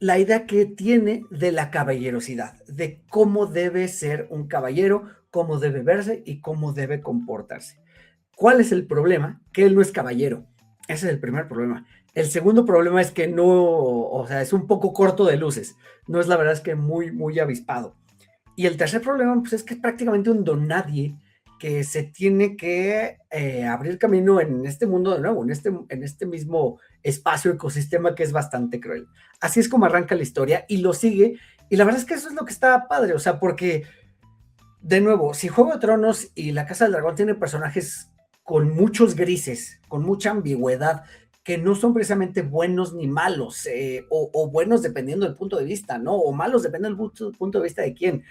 la idea que tiene de la caballerosidad, de cómo debe ser un caballero, cómo debe verse y cómo debe comportarse. ¿Cuál es el problema? Que él no es caballero. Ese es el primer problema. El segundo problema es que no, o sea, es un poco corto de luces. No es, la verdad es que muy, muy avispado. Y el tercer problema, pues, es que es prácticamente un don nadie que se tiene que abrir camino en este mundo de nuevo, en este mismo espacio, ecosistema que es bastante cruel. Así es como arranca la historia y lo sigue. Y la verdad es que eso es lo que está padre, o sea, porque, de nuevo, si Juego de Tronos y La Casa del Dragón tienen personajes con muchos grises, con mucha ambigüedad, que no son precisamente buenos ni malos, o buenos dependiendo del punto de vista, ¿no? O malos dependiendo del punto de vista de quién.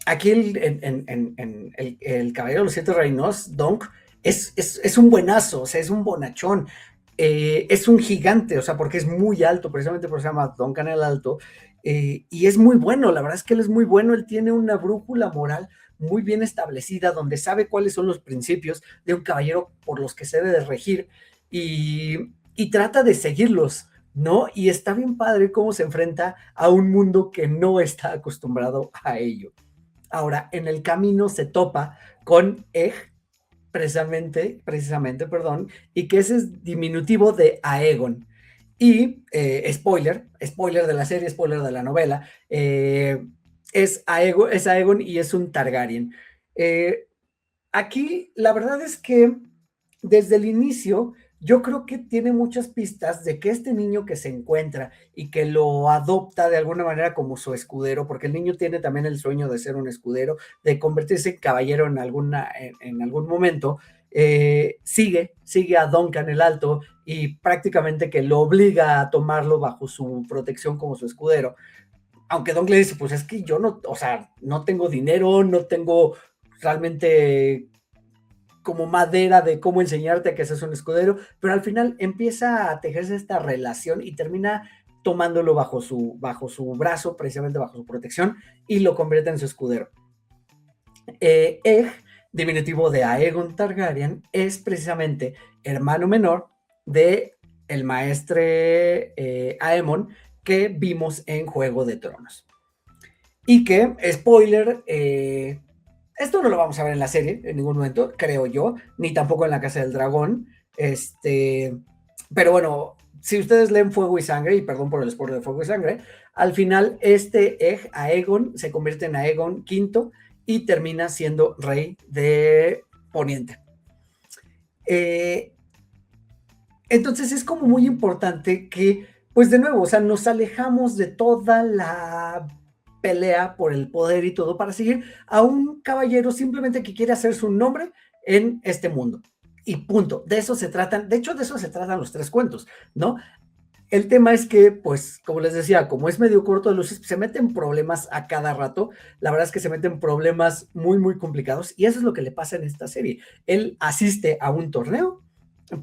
Aquí el Caballero de los Siete Reinos, Dunk, es un buenazo, o sea, es un bonachón. Es un gigante, o sea, porque es muy alto, precisamente por eso se llama Duncan el Alto, y es muy bueno, la verdad es que él es muy bueno, él tiene una brújula moral muy bien establecida, donde sabe cuáles son los principios de un caballero por los que se debe de regir, y trata de seguirlos, ¿no? Y está bien padre cómo se enfrenta a un mundo que no está acostumbrado a ello. Ahora, en el camino se topa con Egg, precisamente, perdón, y que ese es diminutivo de Aegon. Y spoiler de la serie, spoiler de la novela, es Aegon y es un Targaryen. Aquí la verdad es que desde el inicio yo creo que tiene muchas pistas de que este niño que se encuentra y que lo adopta de alguna manera como su escudero, porque el niño tiene también el sueño de ser un escudero, de convertirse en caballero en algún momento, sigue a Duncan el Alto y prácticamente que lo obliga a tomarlo bajo su protección como su escudero. Aunque Duncan le dice, pues es que yo no, o sea, no tengo dinero, no tengo realmente como madera de cómo enseñarte a que seas un escudero, pero al final empieza a tejerse esta relación y termina tomándolo bajo su brazo, precisamente bajo su protección, y lo convierte en su escudero. Egg, diminutivo de Aegon Targaryen, es precisamente hermano menor de el maestre Aemon que vimos en Juego de Tronos. Y que, spoiler, esto no lo vamos a ver en la serie en ningún momento, creo yo, ni tampoco en La Casa del Dragón. Pero bueno, si ustedes leen Fuego y Sangre, y perdón por el spoiler de Fuego y Sangre, al final Egg, Aegon, se convierte en Aegon V y termina siendo rey de Poniente. Entonces es como muy importante que, pues de nuevo, o sea, nos alejamos de toda la pelea por el poder y todo para seguir a un caballero simplemente que quiere hacer su nombre en este mundo. Y punto. De eso se tratan, de hecho, de eso se tratan los tres cuentos, ¿no? El tema es que, pues, como les decía, como es medio corto de luces, se meten problemas a cada rato. La verdad es que se meten problemas muy, muy complicados y eso es lo que le pasa en esta serie. Él asiste a un torneo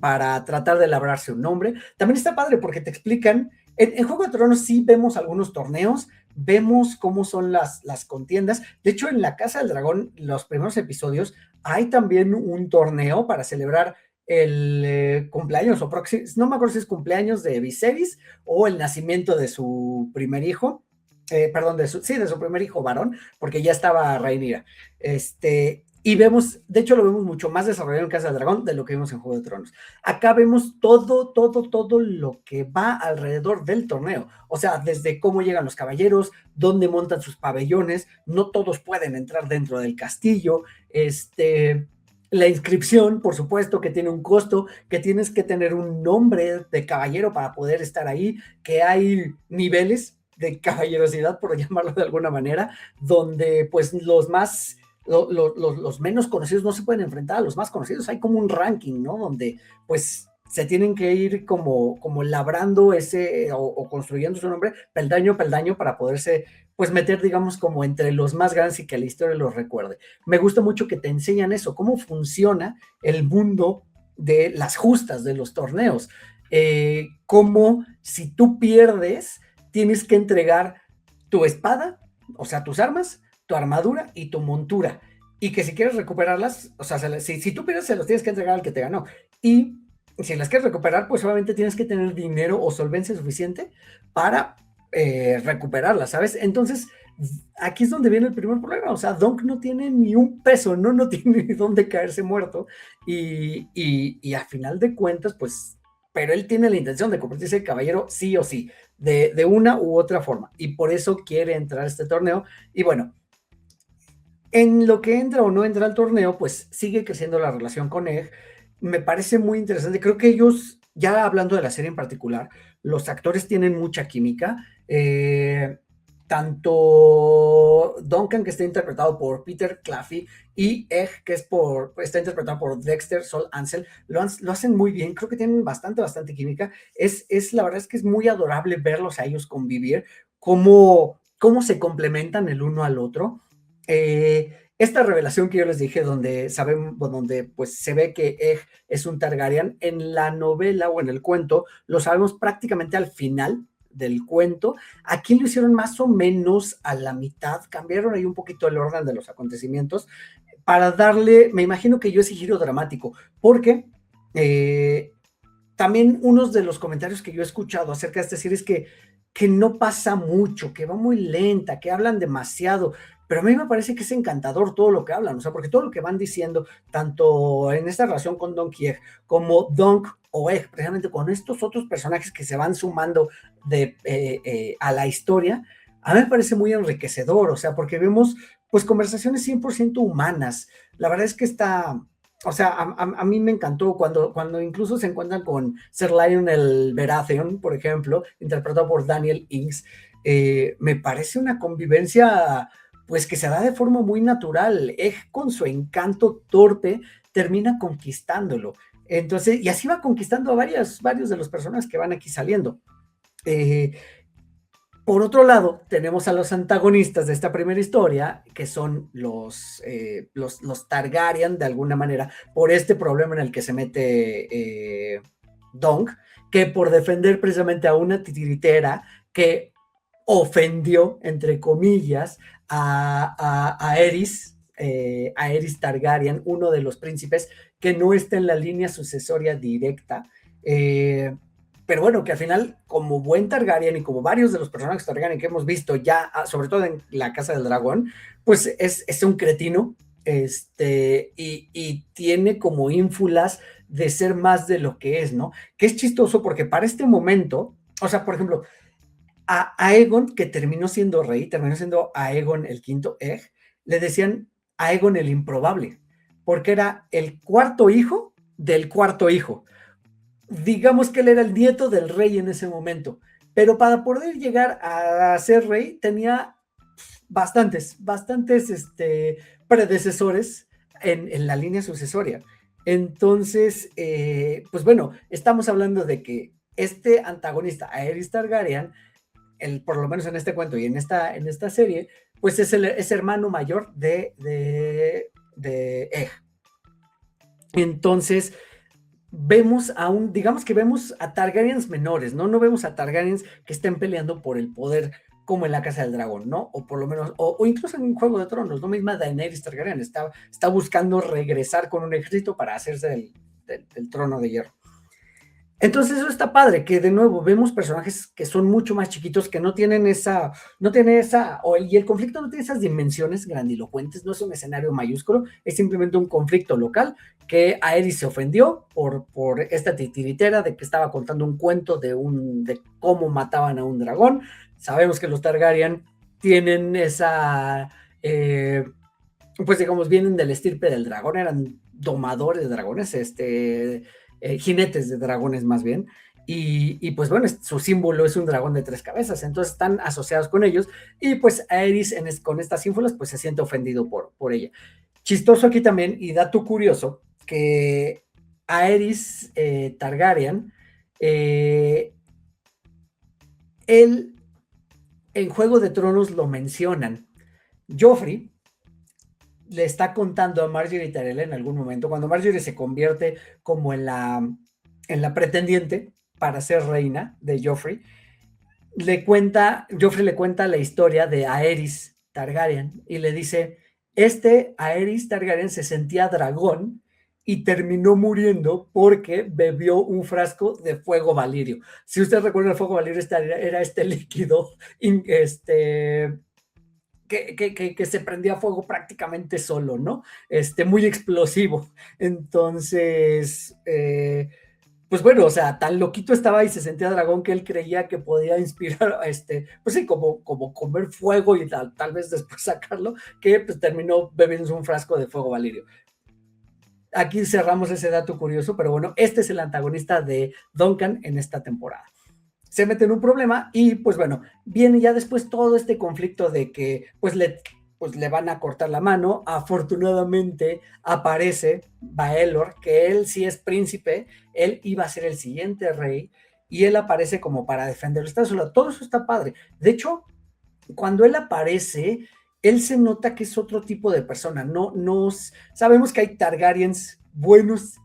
para tratar de labrarse un nombre. También está padre porque te explican, en Juego de Tronos sí vemos algunos torneos, vemos cómo son las contiendas. De hecho, en la Casa del Dragón, los primeros episodios, hay también un torneo para celebrar el cumpleaños o próximo, no me acuerdo si es cumpleaños de Viserys o el nacimiento de su primer hijo, perdón, de su primer hijo varón, porque ya estaba Rhaenyra. Y vemos, de hecho lo vemos mucho más desarrollado en Casa del Dragón de lo que vimos en Juego de Tronos. Acá vemos todo lo que va alrededor del torneo. O sea, desde cómo llegan los caballeros, dónde montan sus pabellones, no todos pueden entrar dentro del castillo, la inscripción, por supuesto, que tiene un costo, que tienes que tener un nombre de caballero para poder estar ahí, que hay niveles de caballerosidad, por llamarlo de alguna manera, donde pues los menos conocidos no se pueden enfrentar a los más conocidos. Hay como un ranking, ¿no? Donde pues se tienen que ir como labrando ese o construyendo su nombre peldaño a peldaño para poderse pues meter, digamos, como entre los más grandes y que la historia los recuerde. Me gusta mucho que te enseñan eso, cómo funciona el mundo de las justas, de los torneos. Cómo si tú pierdes, tienes que entregar tu espada, o sea, tus armas, tu armadura y tu montura. Y que si quieres recuperarlas, o sea, si tú pierdes, se los tienes que entregar al que te ganó. Y si las quieres recuperar, pues obviamente tienes que tener dinero o solvencia suficiente para recuperarlas, ¿sabes? Entonces, aquí es donde viene el primer problema. O sea, Dunk no tiene ni un peso, no tiene ni dónde caerse muerto. Y a final de cuentas, pues, pero él tiene la intención de convertirse en caballero sí o sí, de una u otra forma. Y por eso quiere entrar a este torneo. Y bueno, en lo que entra o no entra al torneo, pues sigue creciendo la relación con Egg. Me parece muy interesante. Creo que ellos, ya hablando de la serie en particular, los actores tienen mucha química. Tanto Duncan, que está interpretado por Peter Claffey, y Egg, que está interpretado por Dexter Sol Ansel, lo hacen muy bien. Creo que tienen bastante química. La verdad es que es muy adorable verlos a ellos convivir, cómo se complementan el uno al otro. Esta revelación que yo les dije, donde pues se ve que Egg es un Targaryen, en la novela o en el cuento, lo sabemos prácticamente al final del cuento. Aquí lo hicieron más o menos a la mitad, cambiaron ahí un poquito el orden de los acontecimientos para darle, me imagino que yo ese giro dramático, porque también unos de los comentarios que yo he escuchado acerca de esta serie es que no pasa mucho, que va muy lenta, que hablan demasiado, pero a mí me parece que es encantador todo lo que hablan, o sea, porque todo lo que van diciendo, tanto en esta relación con Dunk y Egg, como Dunk o Egg, precisamente con estos otros personajes que se van sumando a la historia, a mí me parece muy enriquecedor, o sea, porque vemos pues conversaciones 100% humanas. La verdad es que o sea, a mí me encantó cuando incluso se encuentran con Sir Lionel Baratheon, por ejemplo, interpretado por Daniel Inks. Me parece una convivencia pues que se da de forma muy natural. Egg, con su encanto torpe, termina conquistándolo. Entonces, y así va conquistando a varios de los personajes que van aquí saliendo. Por otro lado, tenemos a los antagonistas de esta primera historia, que son los Targaryen, de alguna manera, por este problema en el que se mete Dunk, que por defender precisamente a una titiritera que ofendió, entre comillas, a Aerys Targaryen, uno de los príncipes que no está en la línea sucesoria directa. Pero bueno, que al final, como buen Targaryen y como varios de los personajes Targaryen que hemos visto ya, sobre todo en la Casa del Dragón, pues es un cretino, y tiene como ínfulas de ser más de lo que es, ¿no? Que es chistoso porque para este momento, o sea, por ejemplo, a Aegon, que terminó siendo rey, terminó siendo Aegon el quinto Egg, le decían Aegon el improbable, porque era el cuarto hijo del cuarto hijo. Digamos que él era el nieto del rey en ese momento, pero para poder llegar a ser rey tenía bastantes predecesores en la línea sucesoria. Entonces, pues bueno, estamos hablando de que este antagonista, Aerys Targaryen, por lo menos en este cuento y en esta serie, pues es hermano mayor de Egg. Entonces, vemos digamos que vemos a Targaryens menores, ¿no? No vemos a Targaryens que estén peleando por el poder como en la Casa del Dragón, ¿no? O por lo menos, o incluso en Juego de Tronos, ¿no? Misma Daenerys Targaryen está buscando regresar con un ejército para hacerse del trono de hierro. Entonces eso está padre, que de nuevo vemos personajes que son mucho más chiquitos, que no tienen esa, y el conflicto no tiene esas dimensiones grandilocuentes, no es un escenario mayúsculo, es simplemente un conflicto local, que Aerys se ofendió por esta titiritera de que estaba contando un cuento de cómo mataban a un dragón. Sabemos que los Targaryen tienen esa, pues digamos, vienen del estirpe del dragón, eran domadores de dragones, jinetes de dragones más bien, y pues bueno, su símbolo es un dragón de 3 cabezas, entonces están asociados con ellos, y pues Aerys con estas ínfulas pues se siente ofendido por ella. Chistoso aquí también, y dato curioso, que Aerys Targaryen, él en Juego de Tronos lo mencionan. Joffrey le está contando a Margaery Tyrell en algún momento, cuando Margaery se convierte como en la pretendiente para ser reina de Joffrey, Joffrey le cuenta la historia de Aerys Targaryen y le dice, Aerys Targaryen se sentía dragón y terminó muriendo porque bebió un frasco de fuego valirio. Si usted recuerda, el fuego valirio era este líquido que se prendía fuego prácticamente solo, ¿no? Muy explosivo. Entonces, pues bueno, o sea, tan loquito estaba y se sentía dragón que él creía que podía inspirar, pues sí, como comer fuego y tal vez después sacarlo, que pues terminó bebiendo un frasco de fuego valirio. Aquí cerramos ese dato curioso, pero bueno, este es el antagonista de Duncan en esta temporada. Se mete en un problema y pues bueno, viene ya después todo este conflicto de que pues le van a cortar la mano. Afortunadamente aparece Baelor, que él sí es príncipe, él iba a ser el siguiente rey y él aparece como para defenderlo. Todo eso está padre. De hecho, cuando él aparece, él se nota que es otro tipo de persona. No sabemos que hay Targaryens buenos,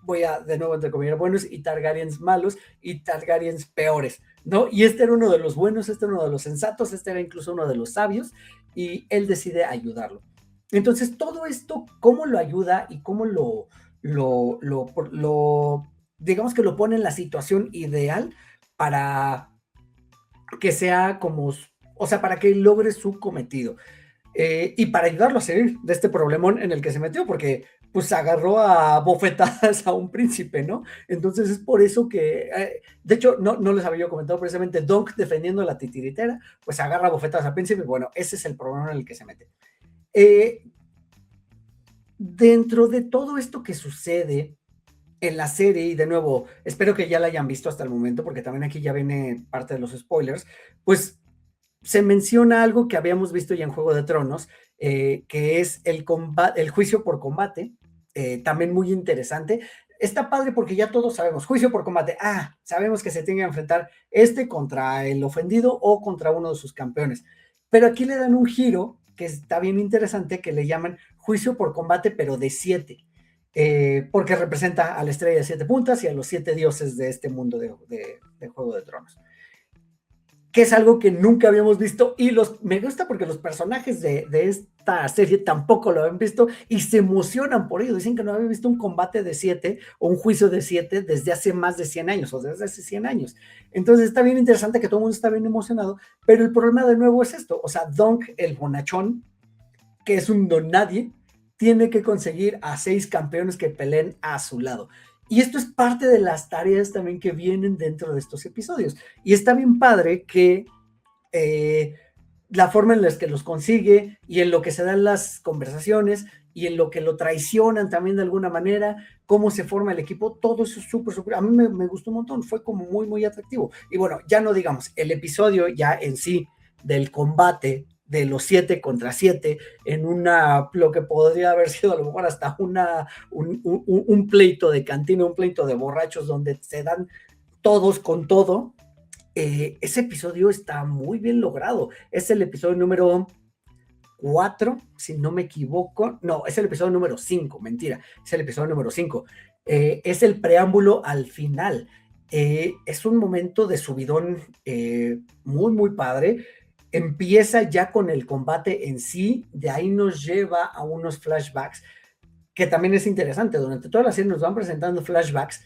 voy a de nuevo entrecomillar, buenos, y Targaryens malos y Targaryens peores, ¿no? Y este era uno de los buenos, este era uno de los sensatos, este era incluso uno de los sabios, y él decide ayudarlo. Entonces, todo esto, ¿cómo lo ayuda y cómo digamos que lo pone en la situación ideal para que sea como, o sea, para que logre su cometido? Y para ayudarlo a salir de este problemón en el que se metió, porque pues agarró a bofetadas a un príncipe, ¿no? Entonces es por eso que, de hecho, no les había yo comentado precisamente, Dunk defendiendo la titiritera, pues agarra bofetadas al príncipe. Bueno, ese es el problema en el que se mete. Dentro de todo esto que sucede en la serie, y de nuevo, espero que ya la hayan visto hasta el momento, porque también aquí ya viene parte de los spoilers, pues se menciona algo que habíamos visto ya en Juego de Tronos, que es el juicio por combate, también muy interesante. Está padre porque ya todos sabemos, juicio por combate, sabemos que se tiene que enfrentar contra el ofendido o contra uno de sus campeones, pero aquí le dan un giro que está bien interesante, que le llaman juicio por combate, pero de 7, porque representa a la estrella de 7 puntas y a los 7 dioses de este mundo de Juego de Tronos, que es algo que nunca habíamos visto, y me gusta porque los personajes de esta serie tampoco lo habían visto y se emocionan por ello. Dicen que no habían visto un combate de 7 o un juicio de 7 desde hace más de 100 años o desde hace 100 años. Entonces está bien interesante que todo el mundo está bien emocionado, pero el problema de nuevo es esto, o sea, Dunk, el bonachón, que es un don nadie, tiene que conseguir a 6 campeones que peleen a su lado. Y esto es parte de las tareas también que vienen dentro de estos episodios. Y está bien padre que la forma en la que los consigue y en lo que se dan las conversaciones y en lo que lo traicionan también de alguna manera, cómo se forma el equipo, todo eso es súper, a mí me gustó un montón, fue como muy, muy atractivo. Y bueno, ya no digamos, el episodio ya en sí del combate de los 7 contra 7 en lo que podría haber sido a lo mejor hasta un pleito de cantina, un pleito de borrachos donde se dan todos con todo. Ese episodio está muy bien logrado. Es el episodio número 4, si no me equivoco. No, es el episodio número 5, mentira. Es el episodio número 5. Es el preámbulo al final. Es un momento de subidón muy, muy padre. Empieza ya con el combate en sí, de ahí nos lleva a unos flashbacks, que también es interesante. Durante toda la serie nos van presentando flashbacks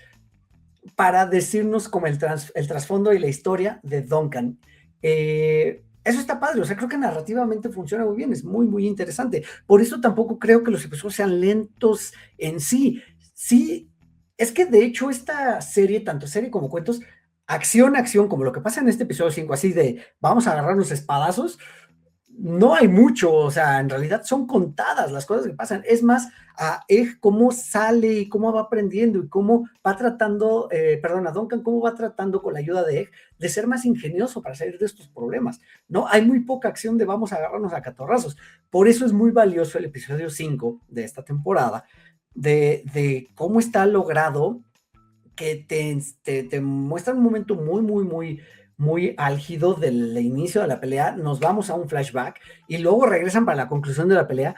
para decirnos como el trasfondo y la historia de Duncan. Eso está padre, o sea, creo que narrativamente funciona muy bien, es muy, muy interesante. Por eso tampoco creo que los episodios sean lentos en sí. Sí, es que de hecho esta serie, tanto serie como cuentos, acción, acción, como lo que pasa en este episodio 5, así de vamos a agarrarnos espadazos, no hay mucho, o sea, en realidad son contadas las cosas que pasan. Es más, a Egg cómo sale y cómo va aprendiendo y cómo va tratando, a Duncan cómo va tratando con la ayuda de Egg de ser más ingenioso para salir de estos problemas, ¿no? Hay muy poca acción de vamos a agarrarnos a catorrazos. Por eso es muy valioso el episodio 5 de esta temporada, de cómo está logrado, que te muestra un momento muy, muy, muy, muy álgido del inicio de la pelea. Nos vamos a un flashback y luego regresan para la conclusión de la pelea.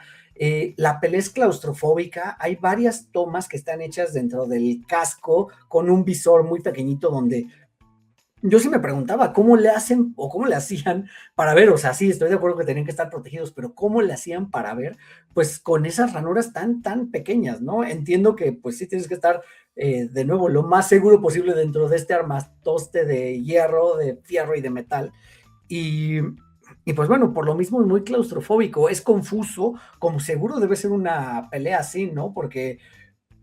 La pelea es claustrofóbica, hay varias tomas que están hechas dentro del casco con un visor muy pequeñito donde yo sí me preguntaba cómo le hacen o cómo le hacían para ver, o sea, sí, estoy de acuerdo que tenían que estar protegidos, pero cómo le hacían para ver, pues con esas ranuras tan, tan pequeñas, ¿no? Entiendo que pues sí tienes que estar de nuevo lo más seguro posible dentro de este armatoste de hierro, de fierro y de metal. Y, y pues bueno, por lo mismo es muy claustrofóbico, es confuso, como seguro debe ser una pelea así, ¿no? Porque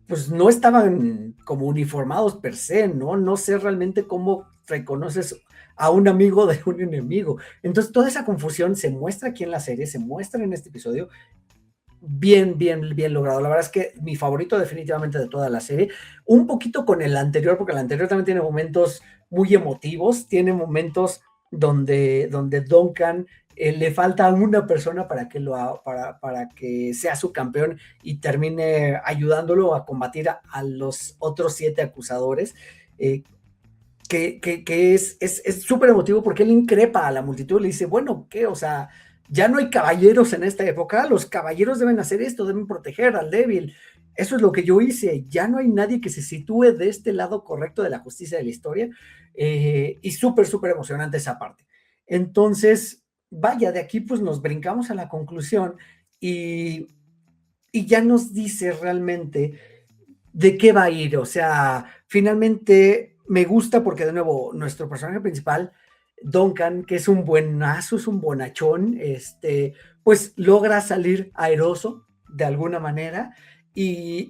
pues no estaban como uniformados per se, ¿no? No sé realmente cómo reconoces a un amigo de un enemigo. Entonces, toda esa confusión se muestra aquí en la serie, se muestra en este episodio, bien, bien, bien logrado. La verdad es que mi favorito definitivamente de toda la serie, un poquito con el anterior, porque el anterior también tiene momentos muy emotivos, tiene momentos donde Duncan le falta a una persona para que, para que sea su campeón y termine ayudándolo a combatir a los otros 7 acusadores. Que es súper emotivo porque él increpa a la multitud, le dice, bueno, ¿qué? O sea, ya no hay caballeros en esta época, los caballeros deben hacer esto, deben proteger al débil. Eso es lo que yo hice, ya no hay nadie que se sitúe de este lado correcto de la justicia de la historia, y súper, súper emocionante esa parte. Entonces, vaya, de aquí pues nos brincamos a la conclusión y, y ya nos dice realmente de qué va a ir, o sea, finalmente me gusta porque de nuevo nuestro personaje principal, Duncan, que es un buenazo, es un bonachón, pues logra salir airoso de alguna manera y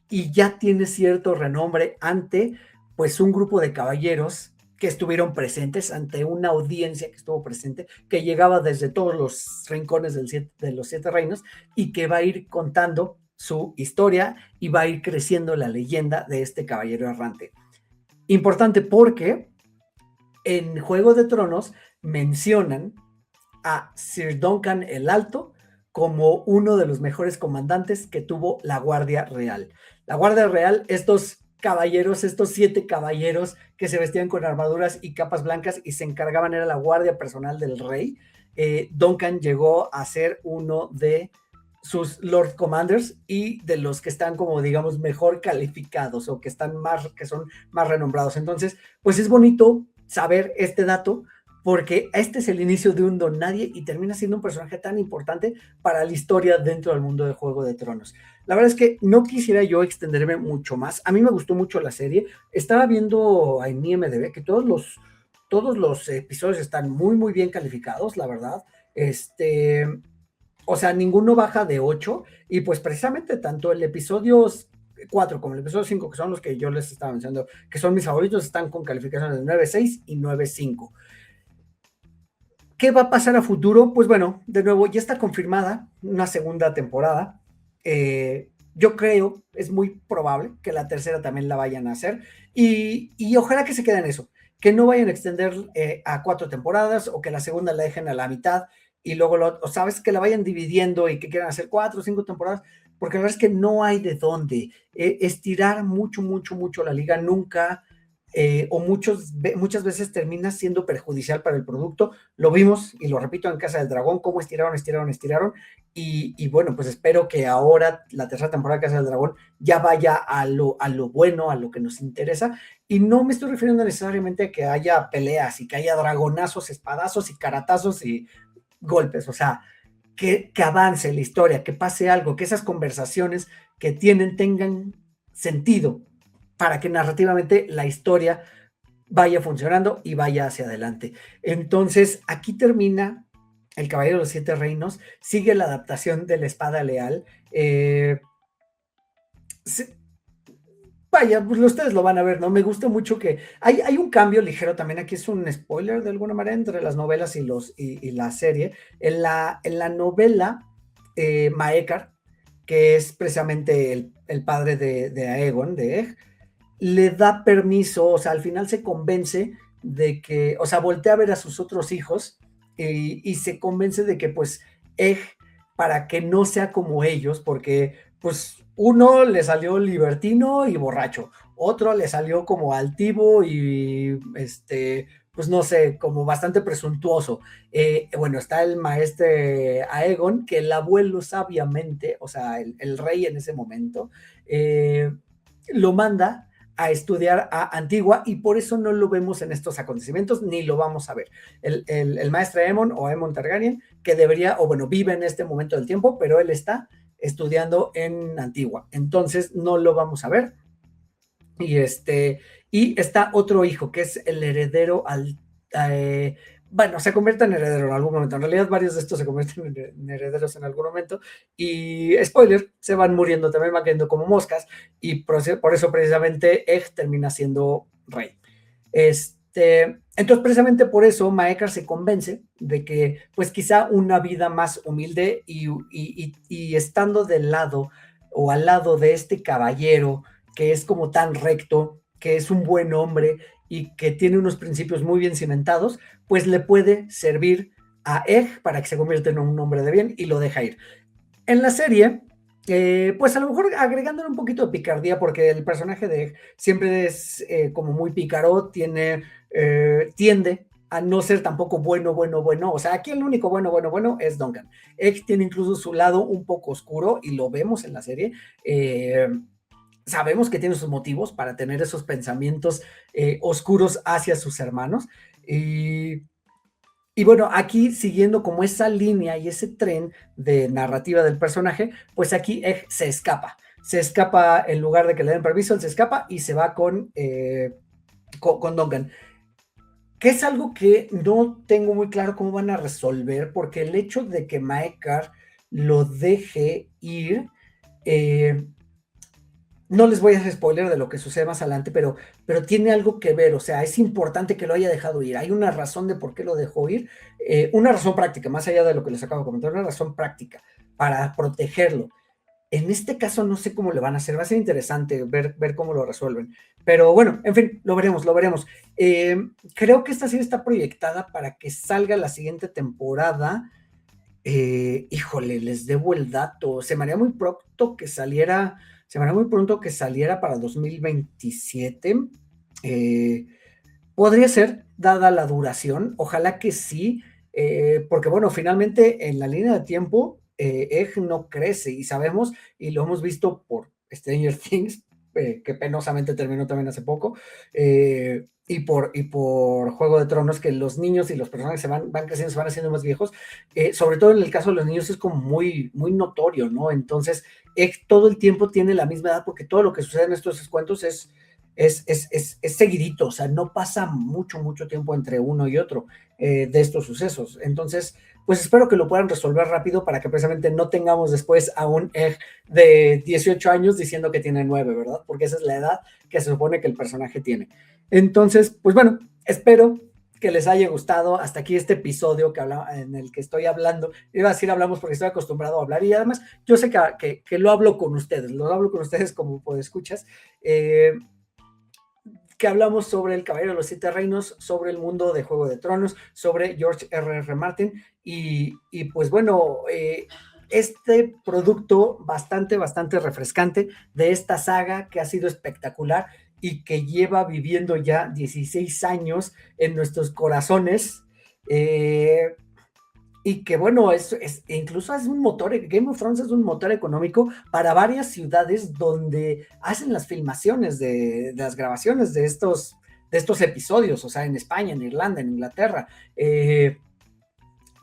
ya tiene cierto renombre ante pues un grupo de caballeros que estuvieron presentes, ante una audiencia que estuvo presente, que llegaba desde todos los rincones de los 7 reinos y que va a ir contando su historia y va a ir creciendo la leyenda de este caballero errante. Importante porque en Juego de Tronos mencionan a Sir Duncan el Alto como uno de los mejores comandantes que tuvo la Guardia Real. La Guardia Real, estos caballeros, estos 7 caballeros que se vestían con armaduras y capas blancas y se encargaban, era la guardia personal del rey. Duncan llegó a ser uno de sus Lord Commanders y de los que están como digamos mejor calificados o que están más, que son más renombrados. Entonces, pues es bonito saber este dato porque este es el inicio de un don nadie y termina siendo un personaje tan importante para la historia dentro del mundo de Juego de Tronos. La verdad es que no quisiera yo extenderme mucho más. A mí me gustó mucho la serie. Estaba viendo en IMDb que todos los episodios están muy, muy bien calificados, la verdad. O sea, ninguno baja de 8 y pues precisamente tanto el episodio 4 como el episodio 5, que son los que yo les estaba mencionando, que son mis favoritos, están con calificaciones de 9.6 y 9.5. ¿Qué va a pasar a futuro? Pues bueno, de nuevo, ya está confirmada una segunda temporada. Yo creo, es muy probable que la tercera también la vayan a hacer y ojalá que se quede en eso, que no vayan a extender a 4 temporadas o que la segunda la dejen a la mitad y luego, o sabes, que la vayan dividiendo y que quieran hacer 4 o 5 temporadas, porque la verdad es que no hay de dónde. Estirar mucho, mucho, mucho la liga nunca o muchas veces termina siendo perjudicial para el producto. Lo vimos, y lo repito, en Casa del Dragón, cómo estiraron, y bueno, pues espero que ahora la tercera temporada de Casa del Dragón ya vaya a lo bueno, a lo que nos interesa, y no me estoy refiriendo necesariamente a que haya peleas y que haya dragonazos, espadazos y caratazos y golpes, o sea, que avance la historia, que pase algo, que esas conversaciones que tienen tengan sentido para que narrativamente la historia vaya funcionando y vaya hacia adelante. Entonces, aquí termina El Caballero de los Siete Reinos, sigue la adaptación de La Espada Leal. Vaya, pues ustedes lo van a ver, ¿no? Me gusta mucho que hay un cambio ligero también, aquí es un spoiler de alguna manera entre las novelas y la serie. En la novela, Maekar, que es precisamente el padre de Aegon, de Egg, le da permiso, o sea, al final se convence de que, o sea, voltea a ver a sus otros hijos y se convence de que, pues, Egg, para que no sea como ellos, porque, pues, uno le salió libertino y borracho, otro le salió como altivo y, pues, no sé, como bastante presuntuoso. Bueno, está el maestre Aegon, que el abuelo sabiamente, o sea, el rey en ese momento, lo manda a estudiar a Antigua, y por eso no lo vemos en estos acontecimientos, ni lo vamos a ver. El maestro Aemon, o Aemon Targaryen, que debería, o bueno, vive en este momento del tiempo, pero él está estudiando en Antigua, entonces no lo vamos a ver. Y está otro hijo, que es el heredero bueno, se convierte en heredero en algún momento. En realidad, varios de estos se convierten en herederos en algún momento. Y, spoiler, se van muriendo, también van cayendo como moscas. Y por eso, precisamente, Egg termina siendo rey. Entonces, precisamente por eso, Maekar se convence de que, pues, quizá una vida más humilde y estando del lado o al lado de este caballero que es como tan recto, que es un buen hombre y que tiene unos principios muy bien cimentados, pues le puede servir a Egg para que se convierta en un hombre de bien y lo deja ir. En la serie, pues a lo mejor agregándole un poquito de picardía, porque el personaje de Egg siempre es como muy pícaro, tiende a no ser tampoco bueno, o sea, aquí el único bueno es Duncan. Egg tiene incluso su lado un poco oscuro y lo vemos en la serie. Sabemos que tiene sus motivos para tener esos pensamientos oscuros hacia sus hermanos. Y bueno, aquí siguiendo como esa línea y ese tren de narrativa del personaje, pues aquí Egg se escapa en lugar de que le den permiso, él se escapa y se va con Duncan, que es algo que no tengo muy claro cómo van a resolver, porque el hecho de que Maekar lo deje ir, no les voy a hacer spoiler de lo que sucede más adelante, pero tiene algo que ver, o sea, es importante que lo haya dejado ir, hay una razón de por qué lo dejó ir, una razón práctica, más allá de lo que les acabo de comentar, una razón práctica para protegerlo. En este caso no sé cómo le van a hacer, va a ser interesante ver cómo lo resuelven, pero bueno, en fin, lo veremos. Creo que esta serie está proyectada para que salga la siguiente temporada. Híjole, les debo el dato, se me haría muy pronto que saliera para 2027. Podría ser, dada la duración, ojalá que sí, porque bueno, finalmente en la línea de tiempo, Egg no crece, y sabemos, y lo hemos visto por Stranger Things, que penosamente terminó también hace poco, y por Juego de Tronos, que los niños y los personajes van creciendo, se van haciendo más viejos. Sobre todo en el caso de los niños es como muy, muy notorio, ¿no? Entonces, Egg todo el tiempo tiene la misma edad, porque todo lo que sucede en estos cuentos es seguidito, o sea, no pasa mucho tiempo entre uno y otro de estos sucesos. Entonces, pues espero que lo puedan resolver rápido para que precisamente no tengamos después a un Egg de 18 años diciendo que tiene 9, ¿verdad? Porque esa es la edad que se supone que el personaje tiene. Entonces, pues bueno, espero que les haya gustado hasta aquí este episodio en el que estoy hablando. Iba a decir hablamos porque estoy acostumbrado a hablar, y además yo sé que lo hablo con ustedes, como escuchas, que hablamos sobre el Caballero de los Siete Reinos, sobre el mundo de Juego de Tronos, sobre George R.R. Martin, y pues bueno, este producto bastante refrescante de esta saga que ha sido espectacular, y que lleva viviendo ya 16 años en nuestros corazones. Y que bueno, incluso es un motor, Game of Thrones es un motor económico para varias ciudades donde hacen las filmaciones de las grabaciones de estos episodios, o sea, en España, en Irlanda, en Inglaterra,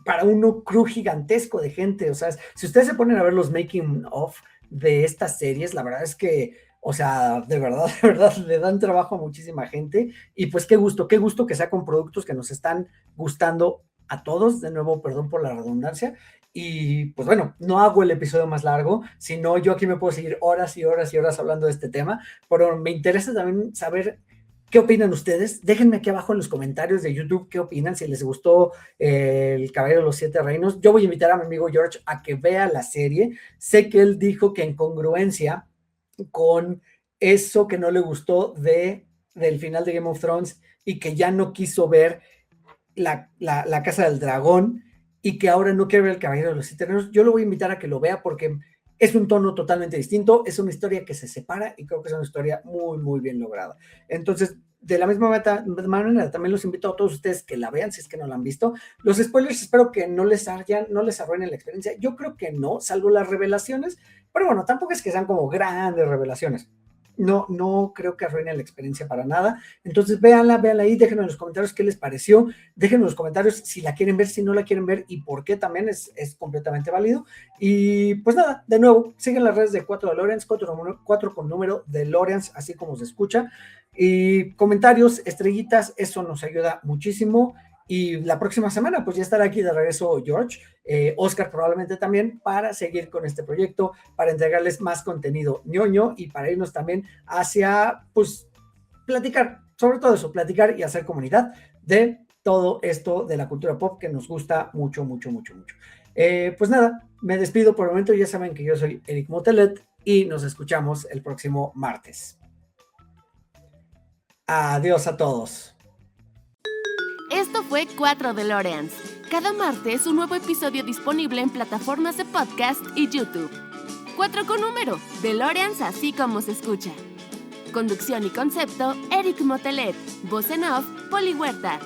para un crew gigantesco de gente. O sea, si ustedes se ponen a ver los making of de estas series, la verdad es que, o sea, de verdad, le dan trabajo a muchísima gente, y pues qué gusto que sea con productos que nos están gustando a todos. De nuevo, perdón por la redundancia, y pues bueno, no hago el episodio más largo, sino yo aquí me puedo seguir horas y horas y horas hablando de este tema, pero me interesa también saber qué opinan ustedes. Déjenme aquí abajo en los comentarios de YouTube qué opinan, si les gustó El Caballero de los Siete Reinos. Yo voy a invitar a mi amigo George a que vea la serie. Sé que él dijo que en congruencia con eso que no le gustó del final de Game of Thrones, y que ya no quiso ver la Casa del Dragón, y que ahora no quiere ver El Caballero de los Siete Reinos, yo lo voy a invitar a que lo vea porque es un tono totalmente distinto, es una historia que se separa y creo que es una historia muy, muy bien lograda. Entonces, de la misma manera, también los invito a todos ustedes que la vean si es que no la han visto. Los spoilers espero que no les arruinen la experiencia. Yo creo que no, salvo las revelaciones, pero bueno, tampoco es que sean como grandes revelaciones. No creo que arruine la experiencia para nada. Entonces véanla ahí, déjenme en los comentarios qué les pareció, déjenme en los comentarios si la quieren ver, si no la quieren ver, y por qué también es completamente válido. Y pues nada, de nuevo, siguen las redes de 4 DeLoreans, 4 con número DeLoreans, así como se escucha, y comentarios, estrellitas, eso nos ayuda muchísimo. Y la próxima semana pues ya estará aquí de regreso George, Oscar probablemente también, para seguir con este proyecto, para entregarles más contenido ñoño y para irnos también hacia, pues, platicar, sobre todo eso, platicar y hacer comunidad de todo esto de la cultura pop que nos gusta mucho, mucho, mucho, mucho. Pues nada, me despido por el momento. Ya saben que yo soy Eric Motelet y nos escuchamos el próximo martes. Adiós a todos. Esto fue 4 DeLoreans. Cada martes un nuevo episodio disponible en plataformas de podcast y YouTube. 4 con número, DeLoreans así como se escucha. Conducción y concepto, Eric Motelet. Voz en off, Poli Huerta.